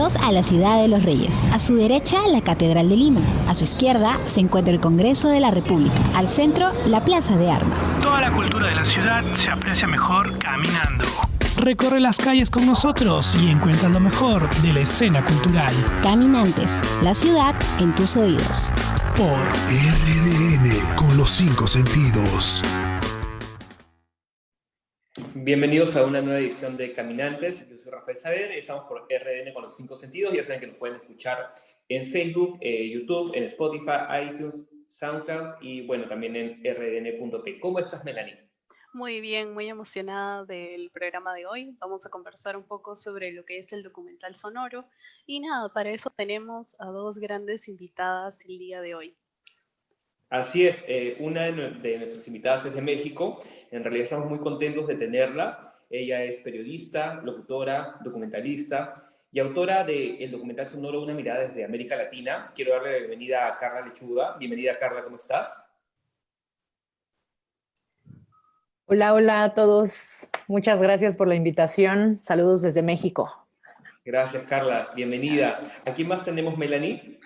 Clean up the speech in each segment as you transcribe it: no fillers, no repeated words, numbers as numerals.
Bienvenidos a la Ciudad de los Reyes. A su derecha, la Catedral de Lima. A su izquierda se encuentra el Congreso de la República. Al centro, la Plaza de Armas. Toda la cultura de la ciudad se aprecia mejor caminando. Recorre las calles con nosotros y encuentra lo mejor de la escena cultural. Caminantes, la ciudad en tus oídos. Por RDN, con los 5 sentidos. Bienvenidos a una nueva edición de Caminantes. Yo soy Rafael Saavedra y estamos por RDN con los 5 sentidos. Ya saben que nos pueden escuchar en Facebook, YouTube, en Spotify, iTunes, SoundCloud y bueno, también en rdn.p. ¿Cómo estás, Melanie? Muy bien, muy emocionada del programa de hoy. Vamos a conversar un poco sobre lo que es el documental sonoro. Y nada, para eso tenemos a dos grandes invitadas el día de hoy. Así es, una de nuestras invitadas es de México. En realidad estamos muy contentos de tenerla. Ella es periodista, locutora, documentalista y autora del documental sonoro Una mirada desde América Latina. Quiero darle la bienvenida a Carla Lechuga. Bienvenida, Carla, ¿cómo estás? Hola, hola a todos. Muchas gracias por la invitación. Saludos desde México. Gracias, Carla. Bienvenida. ¿A quién más tenemos, Melanie?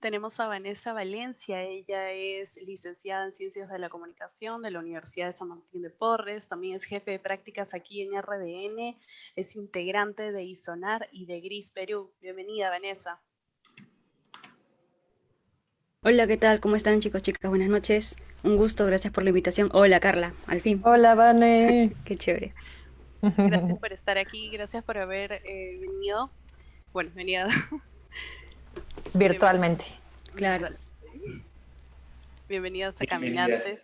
Tenemos a Vanessa Valencia. Ella es licenciada en Ciencias de la Comunicación de la Universidad de San Martín de Porres. También es jefe de prácticas aquí en RDN. Es integrante de ISONAR y de GRIS Perú. Bienvenida, Vanessa. Hola, ¿qué tal? ¿Cómo están, chicos, chicas? Buenas noches. Un gusto, gracias por la invitación. Hola, Carla, al fin. Hola, Vane. Qué chévere. Gracias por estar aquí, gracias por haber venido. Bueno, venido virtualmente. Claro. Bienvenidas a Caminantes.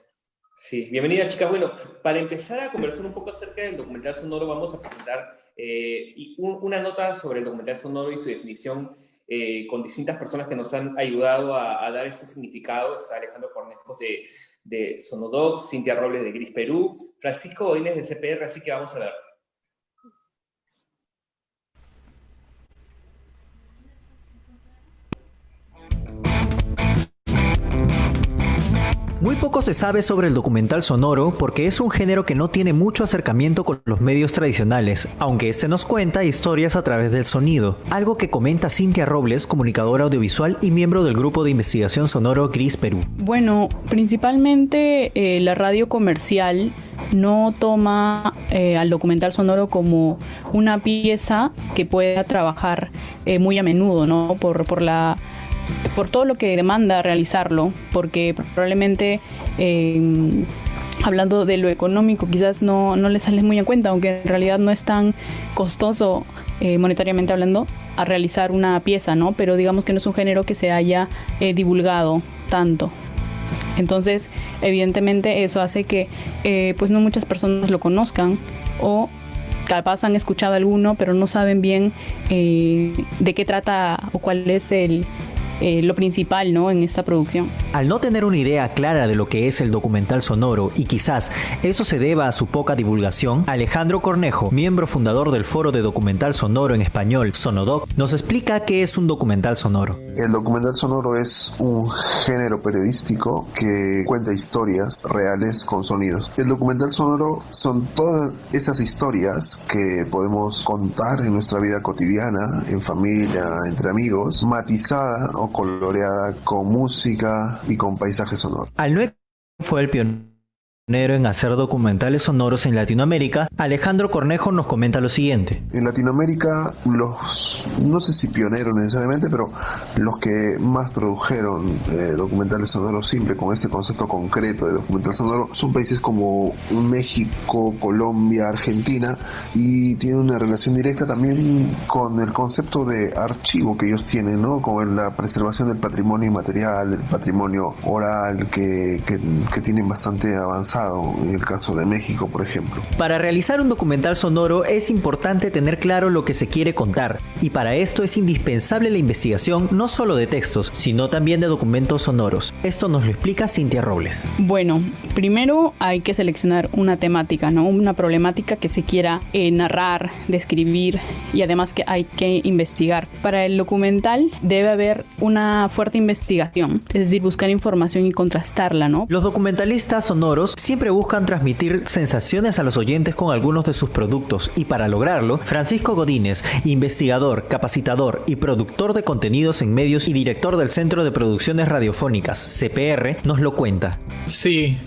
Sí, bienvenida, chicas. Bueno, para empezar a conversar un poco acerca del documental sonoro, vamos a presentar una nota sobre el documental sonoro y su definición con distintas personas que nos han ayudado a dar este significado. Está Alejandro Cornejo de Sonodoc, Cintia Robles de GRIS Perú, Francisco Godínez de CPR, así que vamos a ver. Muy poco se sabe sobre el documental sonoro porque es un género que no tiene mucho acercamiento con los medios tradicionales, aunque este nos cuenta historias a través del sonido, algo que comenta Cintia Robles, comunicadora audiovisual y miembro del grupo de investigación sonoro GRIS Perú. Bueno, principalmente la radio comercial no toma al documental sonoro como una pieza que pueda trabajar muy a menudo, ¿no? Por todo lo que demanda realizarlo, porque probablemente hablando de lo económico quizás no le sale muy en cuenta, aunque en realidad no es tan costoso monetariamente hablando a realizar una pieza, ¿no? Pero digamos que no es un género que se haya divulgado tanto. Entonces, evidentemente eso hace que pues no muchas personas lo conozcan o capaz han escuchado alguno, pero no saben bien de qué trata o cuál es lo principal, ¿no?, en esta producción. Al no tener una idea clara de lo que es el documental sonoro, y quizás eso se deba a su poca divulgación, Alejandro Cornejo, miembro fundador del Foro de Documental Sonoro en Español, Sonodoc, nos explica qué es un documental sonoro. El documental sonoro es un género periodístico que cuenta historias reales con sonidos. El documental sonoro son todas esas historias que podemos contar en nuestra vida cotidiana, en familia, entre amigos, matizada o coloreada con música y con paisajes sonoros. Al no fue el pionero en hacer documentales sonoros en Latinoamérica, Alejandro Cornejo nos comenta lo siguiente. En Latinoamérica, no sé si pioneros necesariamente, pero los que más produjeron documentales sonoros siempre con este concepto concreto de documental sonoro son países como México, Colombia, Argentina, y tiene una relación directa también con el concepto de archivo que ellos tienen, ¿no? Con la preservación del patrimonio inmaterial, del patrimonio oral que tienen bastante avanzado. En el caso de México, por ejemplo. Para realizar un documental sonoro es importante tener claro lo que se quiere contar, y para esto es indispensable la investigación no solo de textos, sino también de documentos sonoros. Esto nos lo explica Cintia Robles. Bueno, primero hay que seleccionar una temática, ¿no? Una problemática que se quiera narrar, describir, y además que hay que investigar. Para el documental debe haber una fuerte investigación, es decir, buscar información y contrastarla, ¿no? Los documentalistas sonoros siempre buscan transmitir sensaciones a los oyentes con algunos de sus productos y para lograrlo, Francisco Godínez, investigador, capacitador y productor de contenidos en medios y director del Centro de Producciones Radiofónicas, CPR, nos lo cuenta. Sí,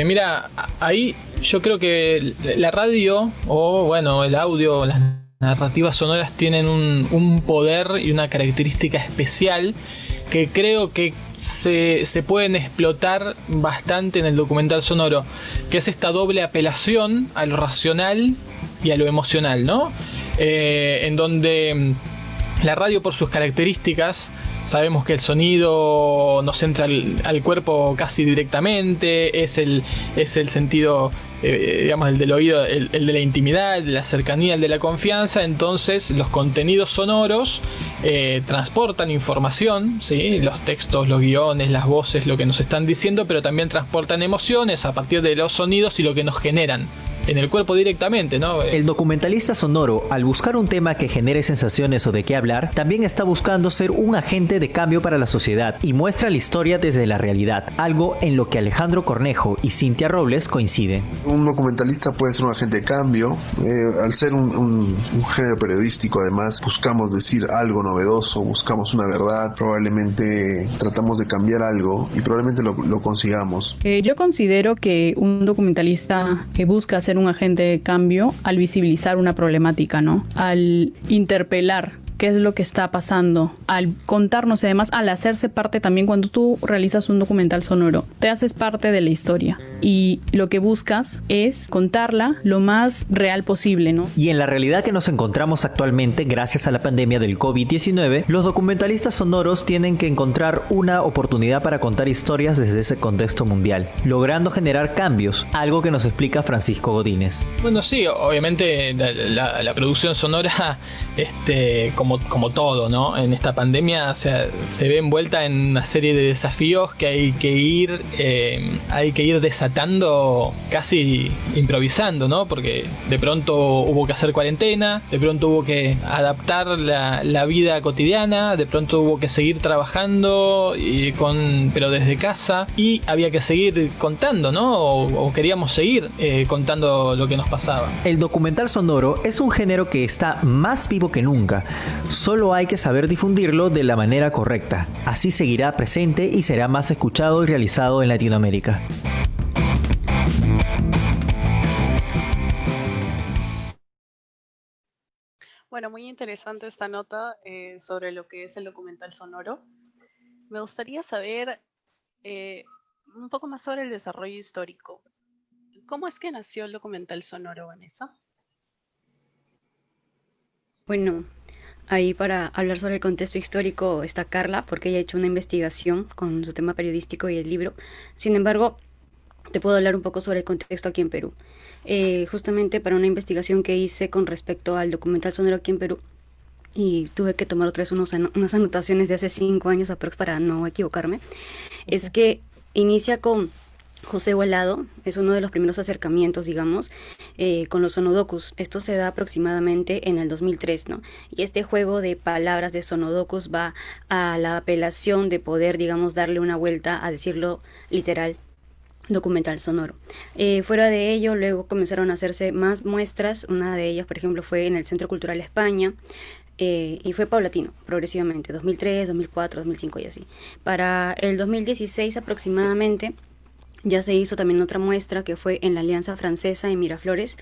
mira, ahí yo creo que la radio o bueno, el audio, las narrativas sonoras tienen un poder y una característica especial que creo que se pueden explotar bastante en el documental sonoro, que es esta doble apelación a lo racional y a lo emocional, ¿no? En donde la radio, por sus características, sabemos que el sonido nos entra al cuerpo casi directamente, es el sentido, digamos, el del oído, el de la intimidad, el de la cercanía, el de la confianza. Entonces los contenidos sonoros transportan información, ¿sí? Los textos, los guiones, las voces, lo que nos están diciendo, pero también transportan emociones a partir de los sonidos y lo que nos generan en el cuerpo directamente, ¿no? El documentalista sonoro, al buscar un tema que genere sensaciones o de qué hablar, también está buscando ser un agente de cambio para la sociedad y muestra la historia desde la realidad, algo en lo que Alejandro Cornejo y Cintia Robles coinciden. Un documentalista puede ser un agente de cambio. Al ser un género periodístico, además, buscamos decir algo novedoso, buscamos una verdad, probablemente tratamos de cambiar algo y probablemente lo consigamos. Yo considero que un documentalista que busca ser un agente de cambio al visibilizar una problemática, ¿no? Al interpelar qué es lo que está pasando, al contarnos y además al hacerse parte también. Cuando tú realizas un documental sonoro, te haces parte de la historia y lo que buscas es contarla lo más real posible, ¿no? Y en la realidad que nos encontramos actualmente, gracias a la pandemia del COVID-19, los documentalistas sonoros tienen que encontrar una oportunidad para contar historias desde ese contexto mundial, logrando generar cambios, algo que nos explica Francisco Godínez. Bueno, sí, obviamente la producción sonora, como todo, ¿no? En esta pandemia, o sea, se ve envuelta en una serie de desafíos que hay que ir desatando casi improvisando, ¿no? Porque de pronto hubo que hacer cuarentena, de pronto hubo que adaptar la vida cotidiana, de pronto hubo que seguir trabajando pero desde casa, y había que seguir contando, ¿no? O queríamos seguir contando lo que nos pasaba. El documental sonoro es un género que está más vivo que nunca. Solo hay que saber difundirlo de la manera correcta. Así seguirá presente y será más escuchado y realizado en Latinoamérica. Bueno, muy interesante esta nota sobre lo que es el documental sonoro. Me gustaría saber un poco más sobre el desarrollo histórico. ¿Cómo es que nació el documental sonoro, Vanessa? Bueno, ahí para hablar sobre el contexto histórico está Carla, porque ella ha hecho una investigación con su tema periodístico y el libro. Sin embargo, te puedo hablar un poco sobre el contexto aquí en Perú. Justamente para una investigación que hice con respecto al documental sonoro aquí en Perú, y tuve que tomar otra vez unas anotaciones de hace 5 años aprox para no equivocarme, es que inicia con José Volado, es uno de los primeros acercamientos, digamos, con los sonodokus. Esto se da aproximadamente en el 2003, ¿no? Y este juego de palabras de sonodokus va a la apelación de poder, digamos, darle una vuelta a decirlo literal, documental sonoro. Fuera de ello, luego comenzaron a hacerse más muestras. Una de ellas, por ejemplo, fue en el Centro Cultural España, y fue paulatino, progresivamente, 2003, 2004, 2005 y así. Para el 2016 aproximadamente, ya se hizo también otra muestra que fue en la Alianza Francesa en Miraflores,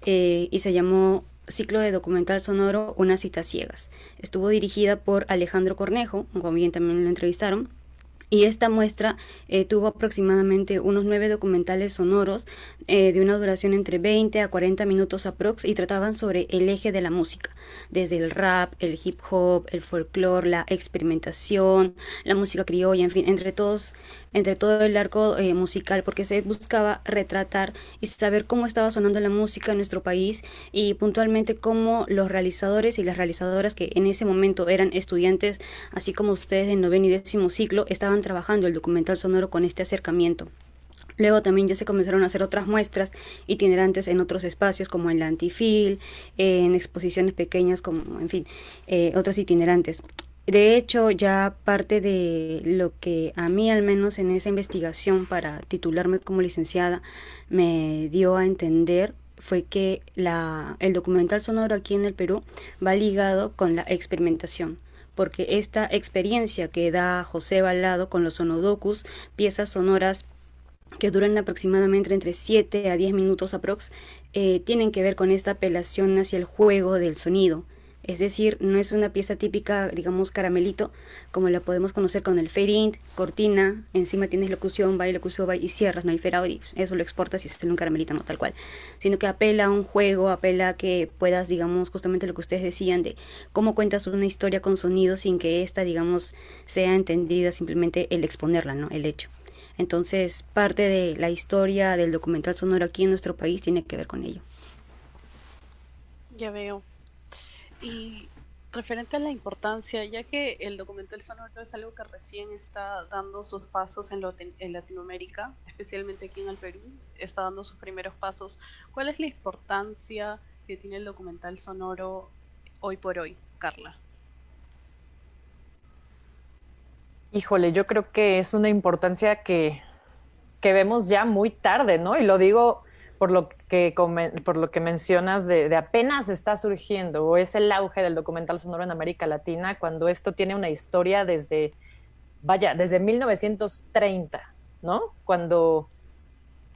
y se llamó Ciclo de Documental Sonoro, Unas citas ciegas. Estuvo dirigida por Alejandro Cornejo, como bien también lo entrevistaron. Y esta muestra tuvo aproximadamente unos 9 documentales sonoros de una duración entre 20 a 40 minutos aprox, y trataban sobre el eje de la música, desde el rap, el hip hop, el folclore, la experimentación, la música criolla, en fin, entre todo el arco musical, porque se buscaba retratar y saber cómo estaba sonando la música en nuestro país, y puntualmente cómo los realizadores y las realizadoras, que en ese momento eran estudiantes, así como ustedes de 9º y 10º ciclo, estaban trabajando el documental sonoro con este acercamiento. Luego también ya se comenzaron a hacer otras muestras itinerantes en otros espacios, como en la Antifil, en exposiciones pequeñas, como, en fin, otras itinerantes. De hecho, ya parte de lo que a mí, al menos en esa investigación para titularme como licenciada, me dio a entender fue que el documental sonoro aquí en el Perú va ligado con la experimentación, porque esta experiencia que da José Balado con los sonodocus, piezas sonoras que duran aproximadamente entre 7 a 10 minutos aprox, tienen que ver con esta apelación hacia el juego del sonido. Es decir, no es una pieza típica, digamos, caramelito, como la podemos conocer con el fade in, cortina, encima tienes locución, bye, y cierras, no hay fade out, y eso lo exportas y se sale un caramelito, no tal cual. Sino que apela a un juego, apela a que puedas, digamos, justamente lo que ustedes decían de cómo cuentas una historia con sonido sin que esta, digamos, sea entendida simplemente el exponerla, ¿no? El hecho. Entonces, parte de la historia del documental sonoro aquí en nuestro país tiene que ver con ello. Ya veo. Y referente a la importancia, ya que el documental sonoro es algo que recién está dando sus pasos en Latinoamérica, especialmente aquí en el Perú, está dando sus primeros pasos, ¿cuál es la importancia que tiene el documental sonoro hoy por hoy, Carla? Híjole, yo creo que es una importancia que vemos ya muy tarde, ¿no? Y lo digo por lo que mencionas de apenas está surgiendo, o es el auge del documental sonoro en América Latina, cuando esto tiene una historia desde 1930, ¿no? Cuando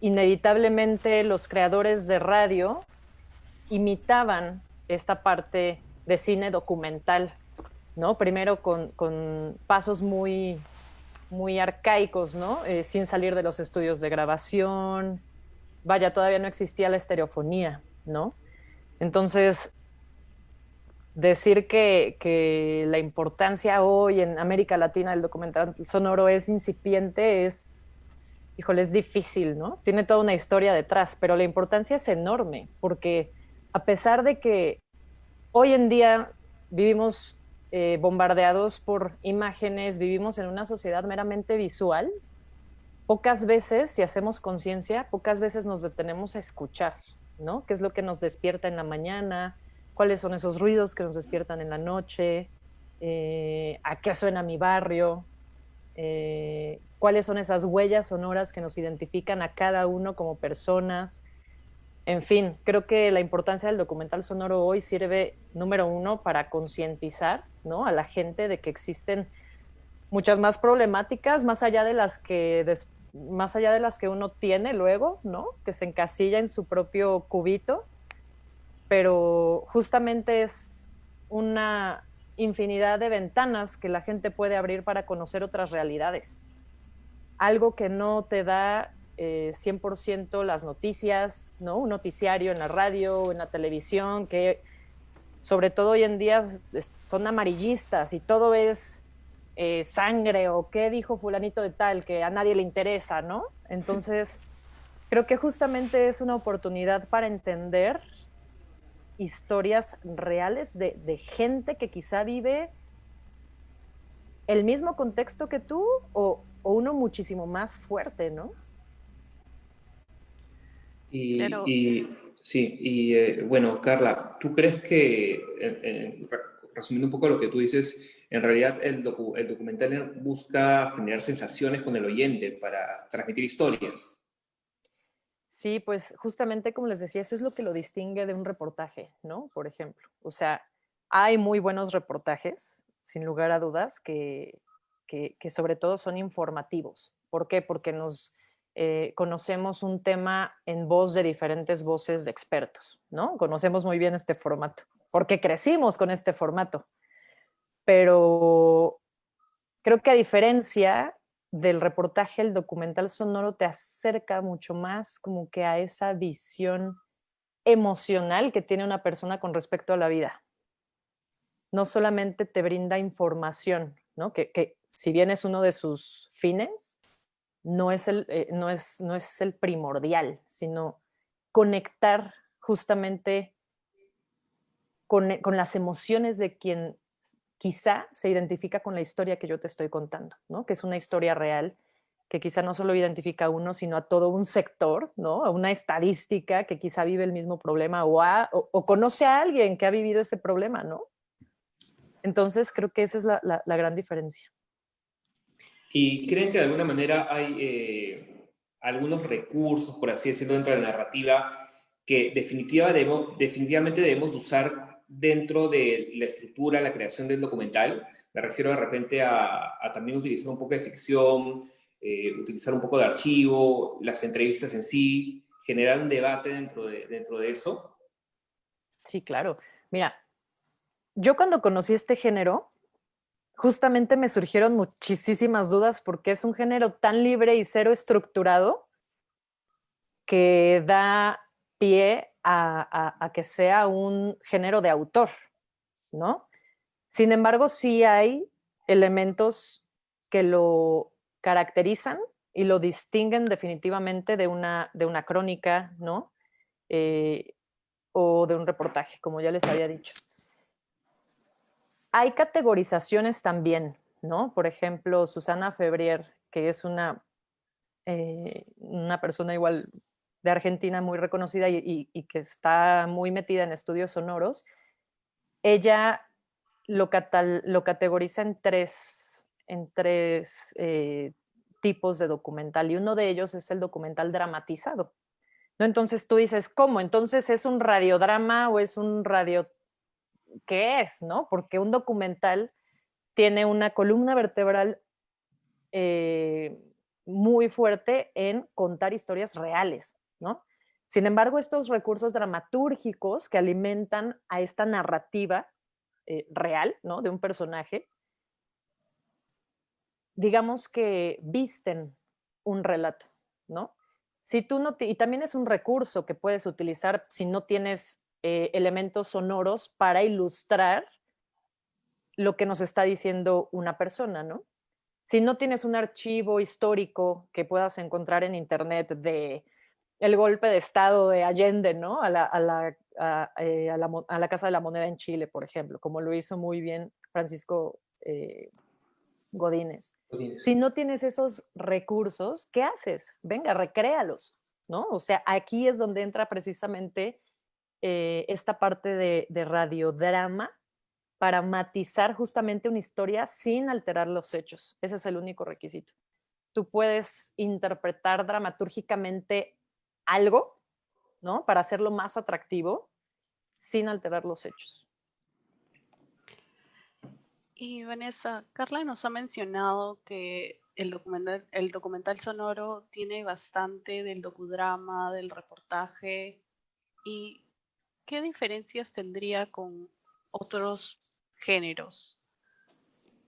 inevitablemente los creadores de radio imitaban esta parte de cine documental, ¿no? Primero con pasos muy, muy arcaicos, ¿no? Sin salir de los estudios de grabación. Vaya, todavía no existía la estereofonía, ¿no? Entonces, decir que la importancia hoy en América Latina del documental sonoro es incipiente híjole, es difícil, ¿no? Tiene toda una historia detrás, pero la importancia es enorme, porque a pesar de que hoy en día vivimos bombardeados por imágenes, vivimos en una sociedad meramente visual, pocas veces, si hacemos conciencia, pocas veces nos detenemos a escuchar, ¿no? ¿Qué es lo que nos despierta en la mañana? ¿Cuáles son esos ruidos que nos despiertan en la noche? ¿A qué suena mi barrio? ¿Cuáles son esas huellas sonoras que nos identifican a cada uno como personas? En fin, creo que la importancia del documental sonoro hoy sirve, número uno, para concientizar, ¿no?, a la gente de que existen muchas más problemáticas más allá de las que uno tiene luego, ¿no?, que se encasilla en su propio cubito, pero justamente es una infinidad de ventanas que la gente puede abrir para conocer otras realidades. Algo que no te da 100% las noticias, ¿no? Un noticiario en la radio o en la televisión, que sobre todo hoy en día son amarillistas y todo es sangre o qué dijo fulanito de tal, que a nadie le interesa, ¿no? Entonces, creo que justamente es una oportunidad para entender historias reales de gente que quizá vive el mismo contexto que tú o uno muchísimo más fuerte, ¿no? Claro. Bueno, Carla, ¿tú crees que, resumiendo un poco lo que tú dices, en realidad el documental busca generar sensaciones con el oyente para transmitir historias? Sí, pues justamente como les decía, eso es lo que lo distingue de un reportaje, ¿no? Por ejemplo, o sea, hay muy buenos reportajes, sin lugar a dudas, que sobre todo son informativos. ¿Por qué? Porque nos conocemos un tema en voz de diferentes voces de expertos, ¿no? Conocemos muy bien este formato, porque crecimos con este formato. Pero creo que a diferencia del reportaje, el documental sonoro te acerca mucho más como que a esa visión emocional que tiene una persona con respecto a la vida. No solamente te brinda información, ¿no? Que si bien es uno de sus fines, no es el primordial, sino conectar justamente con las emociones de quien quizá se identifica con la historia que yo te estoy contando, ¿no? Que es una historia real, que quizá no solo identifica a uno, sino a todo un sector, ¿no? A una estadística que quizá vive el mismo problema o conoce a alguien que ha vivido ese problema, ¿no? Entonces creo que esa es la gran diferencia. ¿Y creen que de alguna manera hay algunos recursos, por así decirlo, dentro de la narrativa que definitivamente debemos usar dentro de la estructura, la creación del documental? Me refiero de repente a también utilizar un poco de ficción, utilizar un poco de archivo, las entrevistas en sí, generar un debate dentro de eso. Sí, claro. Mira, yo cuando conocí este género, justamente me surgieron muchísimas dudas porque es un género tan libre y cero estructurado que da pie a que sea un género de autor, ¿no? Sin embargo, sí hay elementos que lo caracterizan y lo distinguen definitivamente de una crónica, ¿no? O de un reportaje, como ya les había dicho. Hay categorizaciones también, ¿no? Por ejemplo, Susana Febrier, que es una persona igual de Argentina muy reconocida y que está muy metida en estudios sonoros, ella lo categoriza en tres tipos de documental, y uno de ellos es el documental dramatizado, ¿no? Entonces tú dices, ¿cómo? Entonces ¿es un radiodrama o es un radio...? ¿Qué es, no? Porque un documental tiene una columna vertebral muy fuerte en contar historias reales, ¿no? Sin embargo, estos recursos dramatúrgicos que alimentan a esta narrativa real, ¿no? De un personaje, digamos que visten un relato, ¿no? Si tú no y también es un recurso que puedes utilizar si no tienes elementos sonoros para ilustrar lo que nos está diciendo una persona, ¿no? Si no tienes un archivo histórico que puedas encontrar en internet de el golpe de estado de Allende, ¿no? A la Casa de la Moneda en Chile, por ejemplo, como lo hizo muy bien Francisco Godínez. Si no tienes esos recursos, ¿qué haces? Venga, recréalos, ¿no? O sea, aquí es donde entra precisamente esta parte de radiodrama para matizar justamente una historia sin alterar los hechos. Ese es el único requisito. Tú puedes interpretar dramatúrgicamente algo, ¿no? Para hacerlo más atractivo sin alterar los hechos. Y Vanessa, Carla nos ha mencionado que el documental sonoro tiene bastante del docudrama, del reportaje. ¿Y qué diferencias tendría con otros géneros,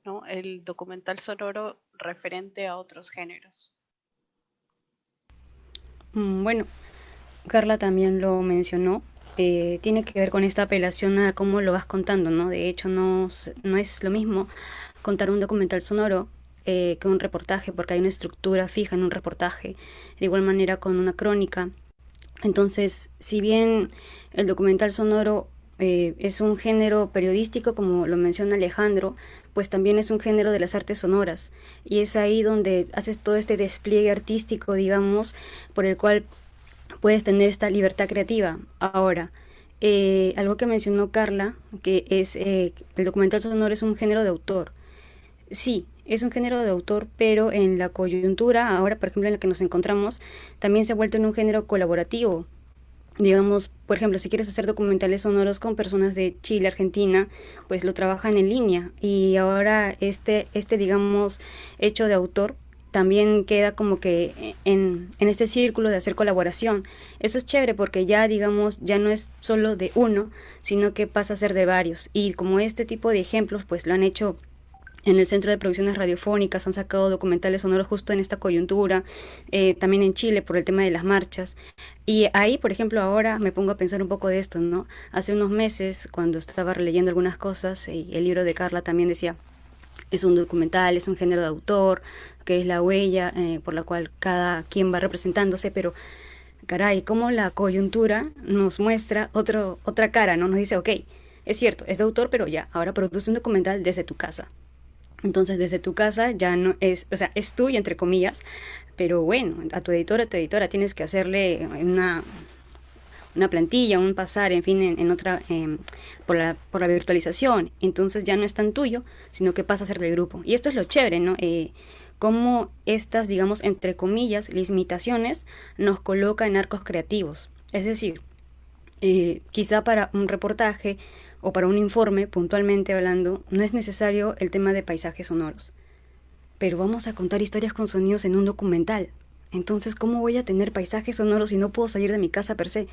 ¿no? El documental sonoro referente a otros géneros? Bueno, Carla también lo mencionó. Tiene que ver con esta apelación a cómo lo vas contando, ¿no? De hecho, no es lo mismo contar un documental sonoro que un reportaje, porque hay una estructura fija en un reportaje, de igual manera con una crónica. Entonces, si bien el documental sonoro es un género periodístico, como lo menciona Alejandro, pues también es un género de las artes sonoras, y es ahí donde haces todo este despliegue artístico, digamos, por el cual puedes tener esta libertad creativa. Ahora, algo que mencionó Carla, que es el documental sonoro es un género de autor. Sí, es un género de autor, pero en la coyuntura, ahora por ejemplo en la que nos encontramos, también se ha vuelto en un género colaborativo. Digamos, por ejemplo, si quieres hacer documentales sonoros con personas de Chile, Argentina, pues lo trabajan en línea, y ahora este digamos, hecho de autor también queda como que en este círculo de hacer colaboración. Eso es chévere porque ya, digamos, ya no es solo de uno, sino que pasa a ser de varios. Y como este tipo de ejemplos, pues lo han hecho en el Centro de Producciones Radiofónicas, han sacado documentales sonoros justo en esta coyuntura, también en Chile por el tema de las marchas. Y ahí, por ejemplo, ahora me pongo a pensar un poco de esto, ¿no? Hace unos meses, cuando estaba releyendo algunas cosas, y el libro de Carla también decía, es un documental, es un género de autor, que es la huella por la cual cada quien va representándose, pero caray, cómo la coyuntura nos muestra otra cara, ¿no? Nos dice, ok, es cierto, es de autor, pero ya, ahora produce un documental desde tu casa. Entonces, desde tu casa ya no es, o sea, es tuyo, entre comillas, pero bueno, a tu editora tienes que hacerle una plantilla, un pasar, en fin, en otra, por la virtualización. Entonces ya no es tan tuyo, sino que pasa a ser del grupo. Y esto es lo chévere, ¿no? Cómo estas, digamos, entre comillas, limitaciones nos coloca en arcos creativos. Es decir, quizá para un reportaje o para un informe, puntualmente hablando, no es necesario el tema de paisajes sonoros. Pero vamos a contar historias con sonidos en un documental. Entonces, ¿cómo voy a tener paisajes sonoros si no puedo salir de mi casa per se?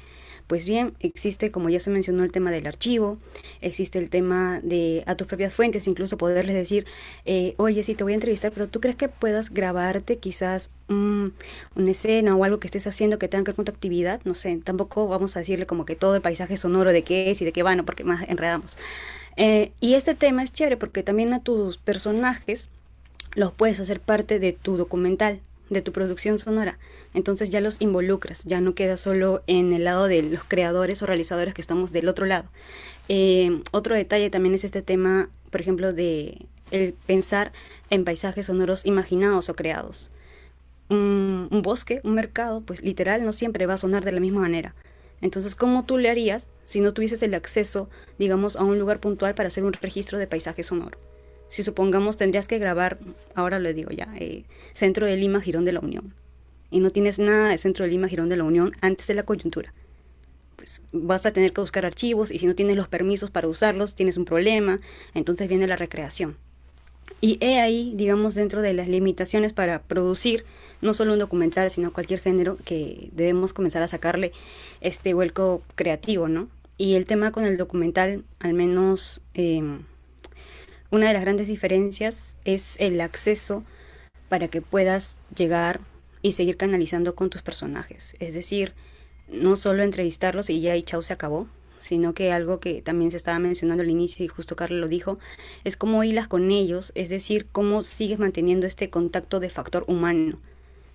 Pues bien, existe, como ya se mencionó, el tema del archivo, existe el tema de a tus propias fuentes, incluso poderles decir, oye, sí, te voy a entrevistar, pero ¿tú crees que puedas grabarte quizás una escena o algo que estés haciendo que tenga que ver con tu actividad? No sé, tampoco vamos a decirle como que todo el paisaje sonoro de qué es y de qué va, ¿no? Porque más enredamos. Y este tema es chévere porque también a tus personajes los puedes hacer parte de tu documental, de tu producción sonora. Entonces ya los involucras, ya no queda solo en el lado de los creadores o realizadores que estamos del otro lado. Otro detalle también es este tema, por ejemplo, de el pensar en paisajes sonoros imaginados o creados. Un bosque, un mercado, pues literal no siempre va a sonar de la misma manera. Entonces, ¿cómo tú le harías si no tuvieses el acceso, digamos, a un lugar puntual para hacer un registro de paisaje sonoro? Si supongamos tendrías que grabar, ahora lo digo ya, Centro de Lima, Jirón de la Unión, y no tienes nada de Centro de Lima, Jirón de la Unión antes de la coyuntura, pues vas a tener que buscar archivos y si no tienes los permisos para usarlos, tienes un problema, entonces viene la recreación. Y he ahí, digamos, dentro de las limitaciones para producir no solo un documental, sino cualquier género, que debemos comenzar a sacarle este vuelco creativo, ¿no? Y el tema con el documental, al menos una de las grandes diferencias es el acceso para que puedas llegar y seguir canalizando con tus personajes. Es decir, no solo entrevistarlos y ya y chau se acabó, sino que algo que también se estaba mencionando al inicio y justo Carla lo dijo, es cómo hilas con ellos, es decir, cómo sigues manteniendo este contacto de factor humano.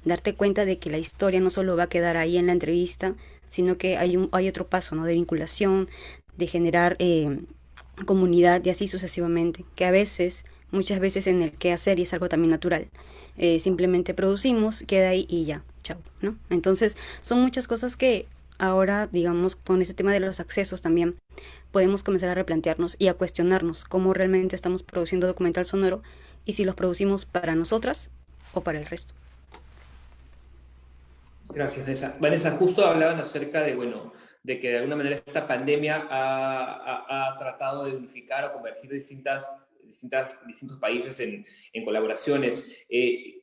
Darte cuenta de que la historia no solo va a quedar ahí en la entrevista, sino que hay otro paso, ¿no? De vinculación, de generar comunidad y así sucesivamente, que a veces, muchas veces en el qué hacer y es algo también natural, simplemente producimos, queda ahí y ya, chao, ¿no? Entonces son muchas cosas que ahora, digamos, con este tema de los accesos también podemos comenzar a replantearnos y a cuestionarnos cómo realmente estamos produciendo documental sonoro y si los producimos para nosotras o para el resto. Gracias, Vanessa. Vanessa, justo hablaban acerca de, bueno, de que de alguna manera esta pandemia ha tratado de unificar o convergir distintos países en colaboraciones.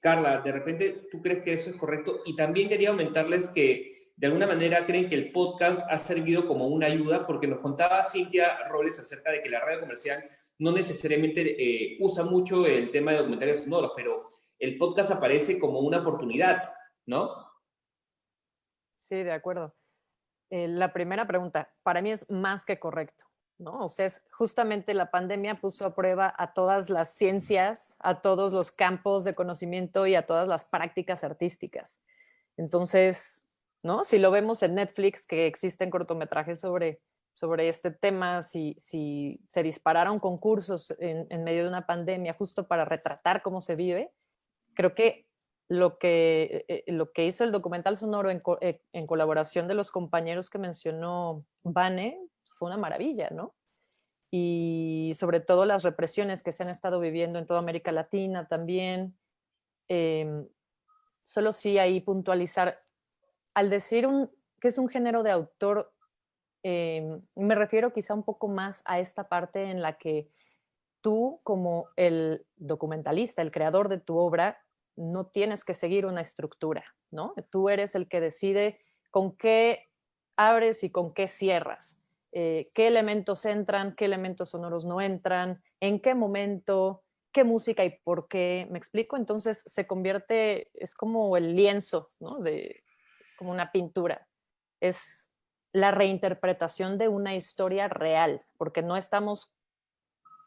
Carla, de repente, ¿tú crees que eso es correcto? Y también quería aumentarles que de alguna manera creen que el podcast ha servido como una ayuda, porque nos contaba Cintia Robles acerca de que la radio comercial no necesariamente usa mucho el tema de documentales sonoros, pero el podcast aparece como una oportunidad, ¿no? Sí, de acuerdo. La primera pregunta, para mí es más que correcto, ¿no? O sea, justamente la pandemia puso a prueba a todas las ciencias, a todos los campos de conocimiento y a todas las prácticas artísticas. Entonces, ¿no? Si lo vemos en Netflix, que existen cortometrajes sobre este tema, si se dispararon concursos en medio de una pandemia justo para retratar cómo se vive, creo que lo que hizo el documental sonoro en colaboración de los compañeros que mencionó Vane fue una maravilla, ¿no? Y sobre todo las represiones que se han estado viviendo en toda América Latina también. Solo sí ahí puntualizar, al decir que es un género de autor, me refiero quizá un poco más a esta parte en la que tú, como el documentalista, el creador de tu obra, no tienes que seguir una estructura, ¿no? Tú eres el que decide con qué abres y con qué cierras, qué elementos entran, qué elementos sonoros no entran, en qué momento, qué música y por qué, ¿me explico? Entonces se convierte, es como el lienzo, ¿no? Es como una pintura, es la reinterpretación de una historia real, porque no estamos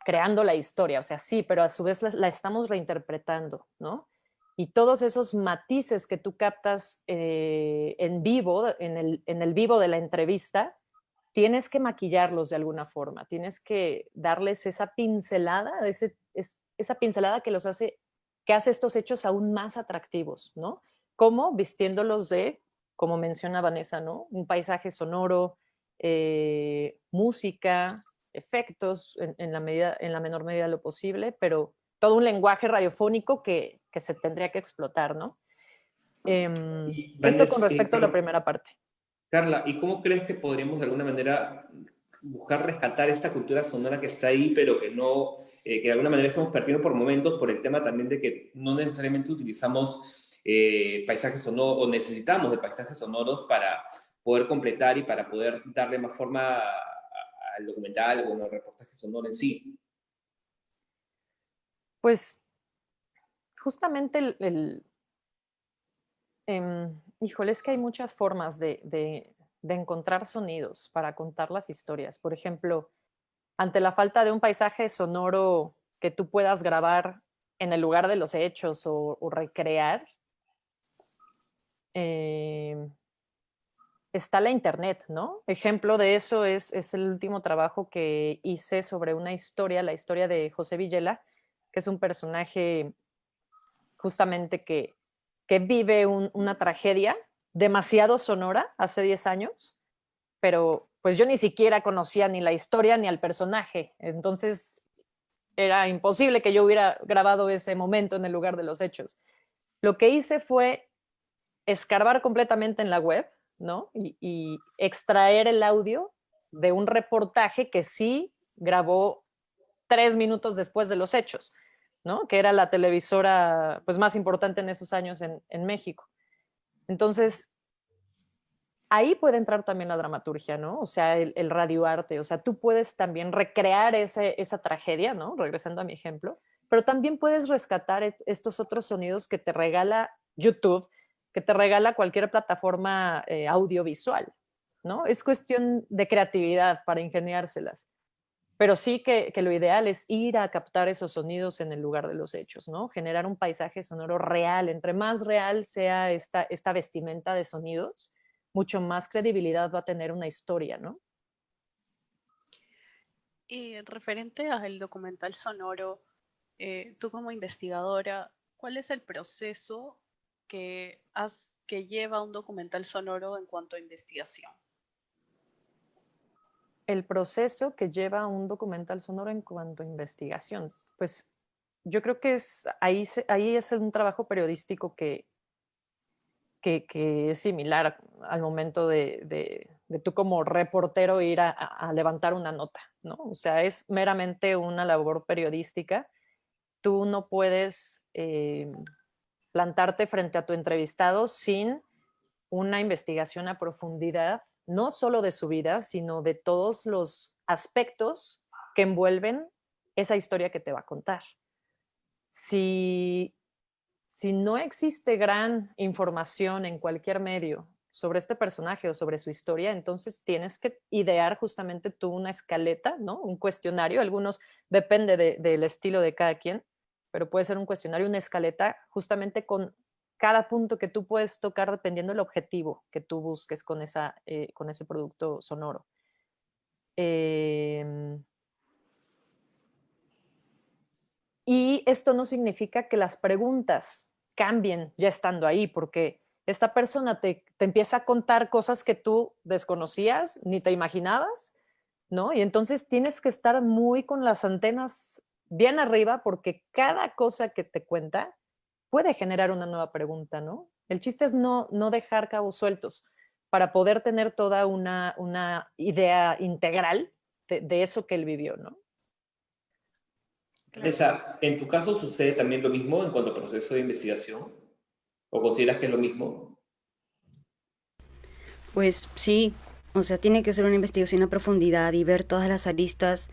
creando la historia, o sea, sí, pero a su vez la estamos reinterpretando, ¿no? Y todos esos matices que tú captas en vivo, en el vivo de la entrevista, tienes que maquillarlos de alguna forma, tienes que darles esa pincelada, esa pincelada que hace estos hechos aún más atractivos, ¿no? Como vistiéndolos como menciona Vanessa, ¿no? Un paisaje sonoro, música, efectos en la menor medida de lo posible, pero todo un lenguaje radiofónico que se tendría que explotar, ¿no? Esto con respecto a la primera parte. Carla, ¿y cómo crees que podríamos de alguna manera buscar rescatar esta cultura sonora que está ahí, pero que no, que de alguna manera estamos perdiendo por momentos por el tema también de que no necesariamente utilizamos paisajes sonoros o necesitamos de paisajes sonoros para poder completar y para poder darle más forma al documental o al reportaje sonoro en sí? Pues justamente híjole, es que hay muchas formas de encontrar sonidos para contar las historias. Por ejemplo, ante la falta de un paisaje sonoro que tú puedas grabar en el lugar de los hechos o recrear, está la internet, ¿no? Ejemplo de eso es el último trabajo que hice sobre una historia, la historia de José Villela, que es un personaje justamente que vive una tragedia demasiado sonora hace 10 años, pero pues yo ni siquiera conocía ni la historia ni al personaje, entonces era imposible que yo hubiera grabado ese momento en el lugar de los hechos. Lo que hice fue escarbar completamente en la web, ¿no? Y extraer el audio de un reportaje que sí grabó 3 minutos después de los hechos, ¿no? Que era la televisora pues, más importante en esos años en México. Entonces, ahí puede entrar también la dramaturgia, ¿no? O sea, el radioarte. O sea, tú puedes también recrear esa tragedia, ¿no? Regresando a mi ejemplo. Pero también puedes rescatar estos otros sonidos que te regala YouTube, que te regala cualquier plataforma audiovisual, ¿no? Es cuestión de creatividad para ingeniárselas. Pero sí que lo ideal es ir a captar esos sonidos en el lugar de los hechos, ¿no? Generar un paisaje sonoro real. Entre más real sea esta vestimenta de sonidos, mucho más credibilidad va a tener una historia, ¿no? Y referente al documental sonoro, tú como investigadora, ¿cuál es el proceso que lleva un documental sonoro en cuanto a investigación? El proceso que lleva un documental sonoro en cuanto a investigación. Pues yo creo que ahí es un trabajo periodístico que es similar al momento de tú como reportero ir a levantar una nota, ¿no? O sea, es meramente una labor periodística. Tú no puedes plantarte frente a tu entrevistado sin una investigación a profundidad, no solo de su vida, sino de todos los aspectos que envuelven esa historia que te va a contar. Si no existe gran información en cualquier medio sobre este personaje o sobre su historia, entonces tienes que idear justamente tú una escaleta, ¿no? Un cuestionario. Algunos depende del estilo de cada quien, pero puede ser un cuestionario, una escaleta, justamente con cada punto que tú puedes tocar dependiendo del objetivo que tú busques con ese producto sonoro. Y esto no significa que las preguntas cambien ya estando ahí, porque esta persona te empieza a contar cosas que tú desconocías ni te imaginabas, ¿no? Y entonces tienes que estar muy con las antenas bien arriba, porque cada cosa que te cuenta puede generar una nueva pregunta, ¿no? El chiste es no dejar cabos sueltos para poder tener toda una idea integral de eso que él vivió, ¿no? Vanessa, ¿en tu caso sucede también lo mismo en cuanto al proceso de investigación? ¿O consideras que es lo mismo? Pues sí, o sea, tiene que ser una investigación a profundidad y ver todas las aristas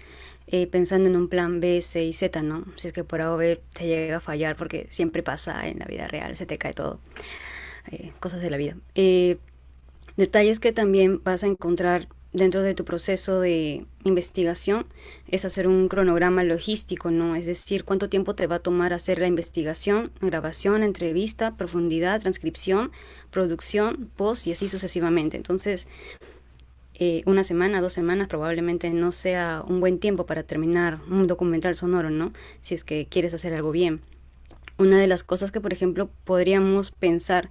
pensando en un plan B, C y Z, ¿no? Si es que por A o B te llega a fallar, porque siempre pasa en la vida real, se te cae todo. Cosas de la vida. Detalles que también vas a encontrar dentro de tu proceso de investigación es hacer un cronograma logístico, ¿no? Es decir, cuánto tiempo te va a tomar hacer la investigación, grabación, entrevista, profundidad, transcripción, producción, post y así sucesivamente. Entonces, 1 semana, 2 semanas probablemente no sea un buen tiempo para terminar un documental sonoro, ¿no? Si es que quieres hacer algo bien. Una de las cosas que, por ejemplo, podríamos pensar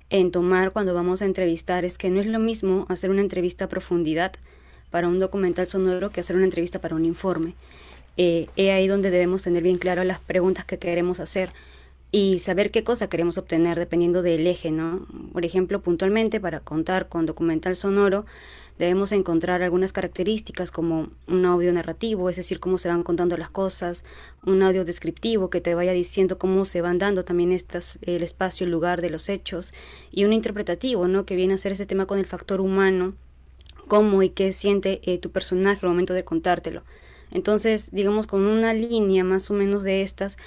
en tomar cuando vamos a entrevistar es que no es lo mismo hacer una entrevista a profundidad para un documental sonoro que hacer una entrevista para un informe. Es ahí donde debemos tener bien claro las preguntas que queremos hacer y saber qué cosa queremos obtener dependiendo del eje, ¿no? Por ejemplo, puntualmente para contar con documental sonoro debemos encontrar algunas características como un audio narrativo, es decir, cómo se van contando las cosas, un audio descriptivo que te vaya diciendo cómo se van dando también el espacio, el lugar de los hechos, y un interpretativo, ¿no? Que viene a ser ese tema con el factor humano, cómo y qué siente tu personaje al momento de contártelo. Entonces, digamos, con una línea más o menos de estas,